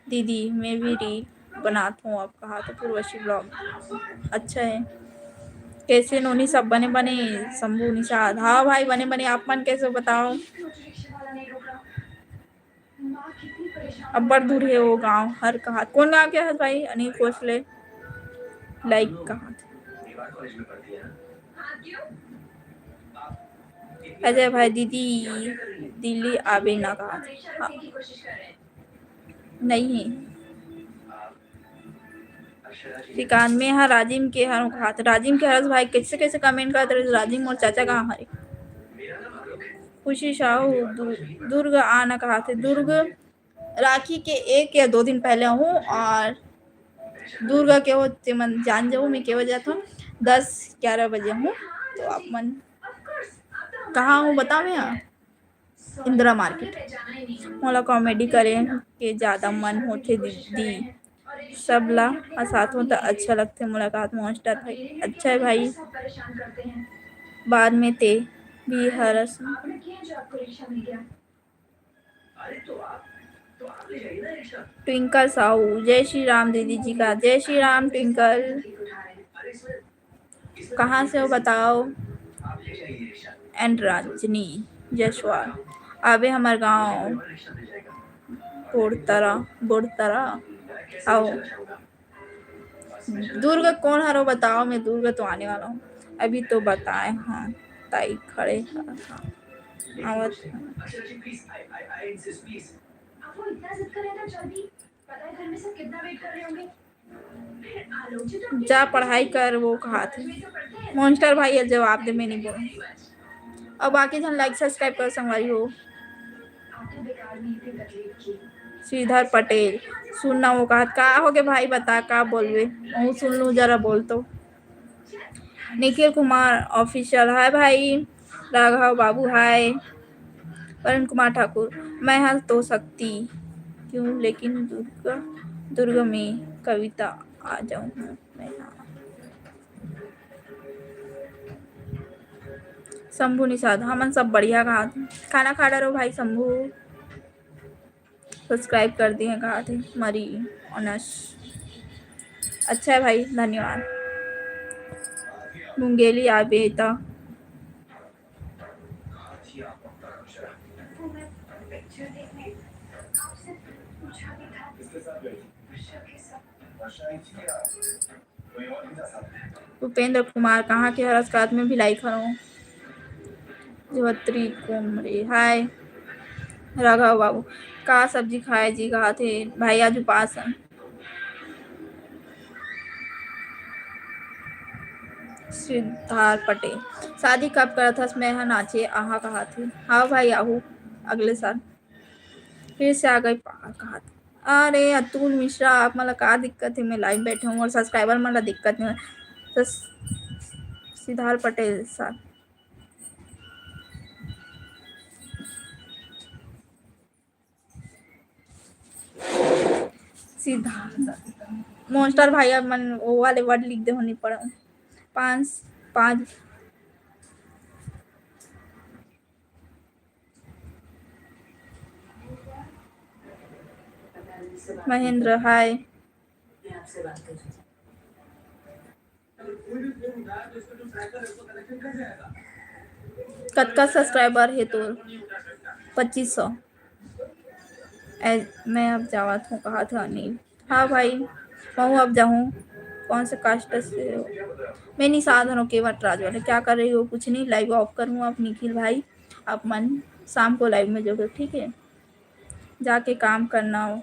दीदी मैं भी रील बनाता हूँ आप कहा तो पूर्वशी ब्लॉग अच्छा है कैसे नोनी सब बने शंभू निषाद हाँ भाई बने आप मन कैसे बताओ अब्बर दूर है वो गांव हर कहा कौन गांव के है भाई अनिल कोसले लाइक कहा हाँ क्यों? अजय भाई दीदी दिल्ली आबे ना कहा हम रिक्शा हाँ, रखने की कोशिश कर रहे हैं। नहीं श्रीकांत में हाँ राजिम के हर कहा था राजिम के हरस भाई कैसे कैसे कमेंट करते रहे राजिम और चाचा कहाँ हमारे खुशी साहू दुर्ग आना कहा थे दुर्ग राखी के 1 या 2 दिन पहले हूँ और दुर्ग के वो मन जान जाऊँ मैं के बजे था 10-11 बजे हूँ तो आप मन कहाँ हूँ बताओ मैं यहाँ इंदिरा मार्केट मोला कॉमेडी करें के ज़्यादा मन होते दीदी सब ला साथ हो तो अच्छा लगते मुलाकात मॉन्स्टर भाई अच्छा है भाई परेशान करते हैं। बाद में ते भी हरस आपने किया जो आपको रिक्शा मिल गया। ट्विंकल साहू जय श्री राम दीदी जी का जय श्री राम ट्विंकल कहाँ से हो बताओ एंड राजनी जयसवाल आबे हमार गांव बोड़तरा आओ दुर्ग कौन हरो बताओ मैं दुर्ग तो आने वाला हूँ अभी तो बताए हाँ ताई खड़े हाँ आवत आपको इतना जिद कर रहे थे जल्दी पता है घर में सब कितना वेट कर रहे होंगे। फिर आलोचित आपके जा पढ़ाई कर वो कहा थे मॉन्स्टर भाई ये जवाब दे मैं नहीं बोल और बाकी जन लाइक सब्सक्राइब कर संगवारी हो आपने बेकार में इतनी तकलीफ की। श्रीधर पटेल सुनना वो कहा का हो गए भाई बता का बोलवे मैं सुन लूँ जरा बोल तो निखिल कुमार ऑफिशियल हाय भाई राघव बाबू हाय वरुण कुमार ठाकुर मैं हंस तो सकती क्यों लेकिन दुर्ग में कविता आ जाऊँ मैं हाँ शंभू निषाद हमन सब बढ़िया कहा थे खाना खा रहे हो भाई शंभू सब्सक्राइब कर दिए कहा थे मरी ऑनर्स अच्छा है भाई धन्यवाद मुंगेली आ बेटा वो मैं पिक्चर देखने आपसे पूछा भी था वर्षा के साथ। भूपेंद्र कुमार कहाँ के हरसकात में भिलाई खड़ो जोत्री कुमरे हाय राघव बाबू का सब्जी खाए जी कहा थे भाई आज उपास है सिद्धार्थ पटेल शादी कब करा था स्नेहा नाचे आहा कहा थे हाँ भाई आहू अगले साल फिर से आ गई पहाड़ कहा था अरे अतुल मिश्रा आप मतलब का दिक्कत है मैं लाइव बैठे हूँ और सब्सक्राइबर मतलब दिक्कत नहीं तो सिद्धार्थ पटेल सर सिद्धार्थ मॉन्स्टर भाई अब मन वो वाले वर्ड लिख दे होनी पड़ा 5 महेंद्र हाय कतका सब्सक्राइबर है तो 2500 मैं अब जावत हूँ कहा था अनिल हाँ भाई मैं अब जाऊँ कौन से कास्ट से हो मैं निषाद हूँ केवट राज वाले क्या कर रही हो कुछ नहीं लाइव ऑफ करूँ आप निखिल भाई आप मन शाम को लाइव में जोड़ो ठीक है जाके काम करना हो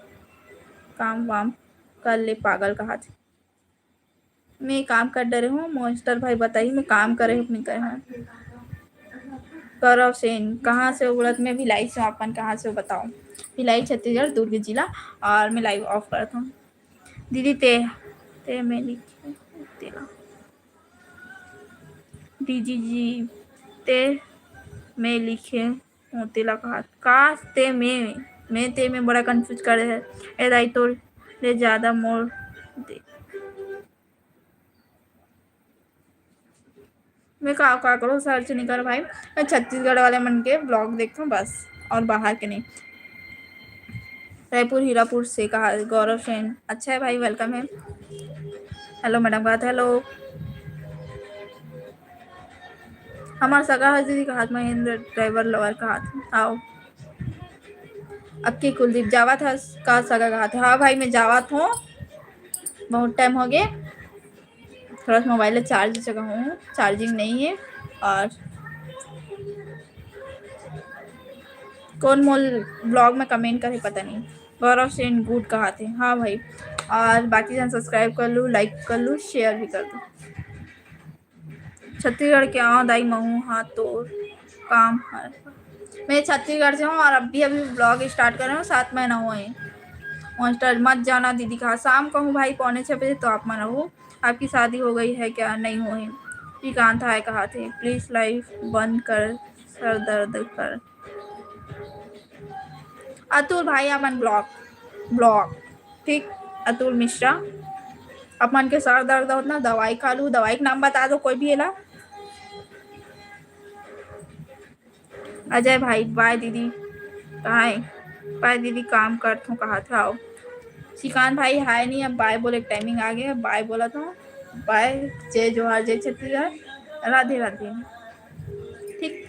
काम वाम कर ले पागल कहा थे मैं काम कर डरे हूँ मॉन्स्टर भाई बताइए मैं काम करे अपनी करे हूँ गौरव सेन कहाँ से उड़द में भिलाई से अपन कहाँ से बताओ भिलाई छत्तीसगढ़ दुर्ग जिला और मैं लाइव ऑफ करता हूँ दीदी ते मैं लिखी तेरा दीदी जी ते मैं लिखे हूँ तेला कहा काश ते मैं ते में बड़ा कंफ्यूज कर है ए दाई तो ले ज़्यादा मोड़ दे मैं का करो सर्च नहीं कर भाई मैं छत्तीसगढ़ वाले मन के ब्लॉग देखता हूँ बस और बाहर के नहीं रायपुर हीरापुर से कहा गौरव सेन अच्छा है भाई वेलकम है हेलो मैडम बात हेलो हमारे सगा हजी का हाथ महेंद्र ड्राइवर लवर का हाथ आओ अक्की कुलदीप जावत है का सगा का हाथ हाँ भाई मैं जावत हूँ बहुत टाइम हो गए थोड़ा सा मोबाइल चार्ज जगह हूँ, चार्जिंग नहीं है। और कौन मोल ब्लॉग में कमेंट करे पता नहीं। गौरव सेन गुड कहा थे, हाँ भाई। और बाकी जन सब्सक्राइब कर लूँ, लाइक कर लूँ, शेयर भी कर दो। छत्तीसगढ़ के आओ दाई महू हाथ तोड़ काम है। मैं छत्तीसगढ़ से हूँ और अभी ब्लॉग स्टार्ट कर रहा हूँ, 7 महीना हुए हैं। मॉन्स्टर मत जाना दीदी कहा, शाम को हूँ भाई 6:45 तो आप मना हो। आपकी शादी हो गई है क्या? नहीं हुई। श्रीकांत हाय कहा थे, प्लीज लाइफ बंद कर, सर दर्द कर। अतुल भाई अपन ब्लॉग ठीक। अतुल मिश्रा अपन के सर दर्द होता, दवाई खा लूँ, दवाई का नाम बता दो कोई भी है। अजय भाई बाय दीदी, कहाँ है? बाय दीदी काम करता हूँ, कहा था आओ। श्रीकांत भाई हाय नहीं, अब बाय बोले टाइमिंग आ गया, बाय बोला था। बाय, जय जोहार, जय छत्तीसगढ़, राधे राधे। ठीक।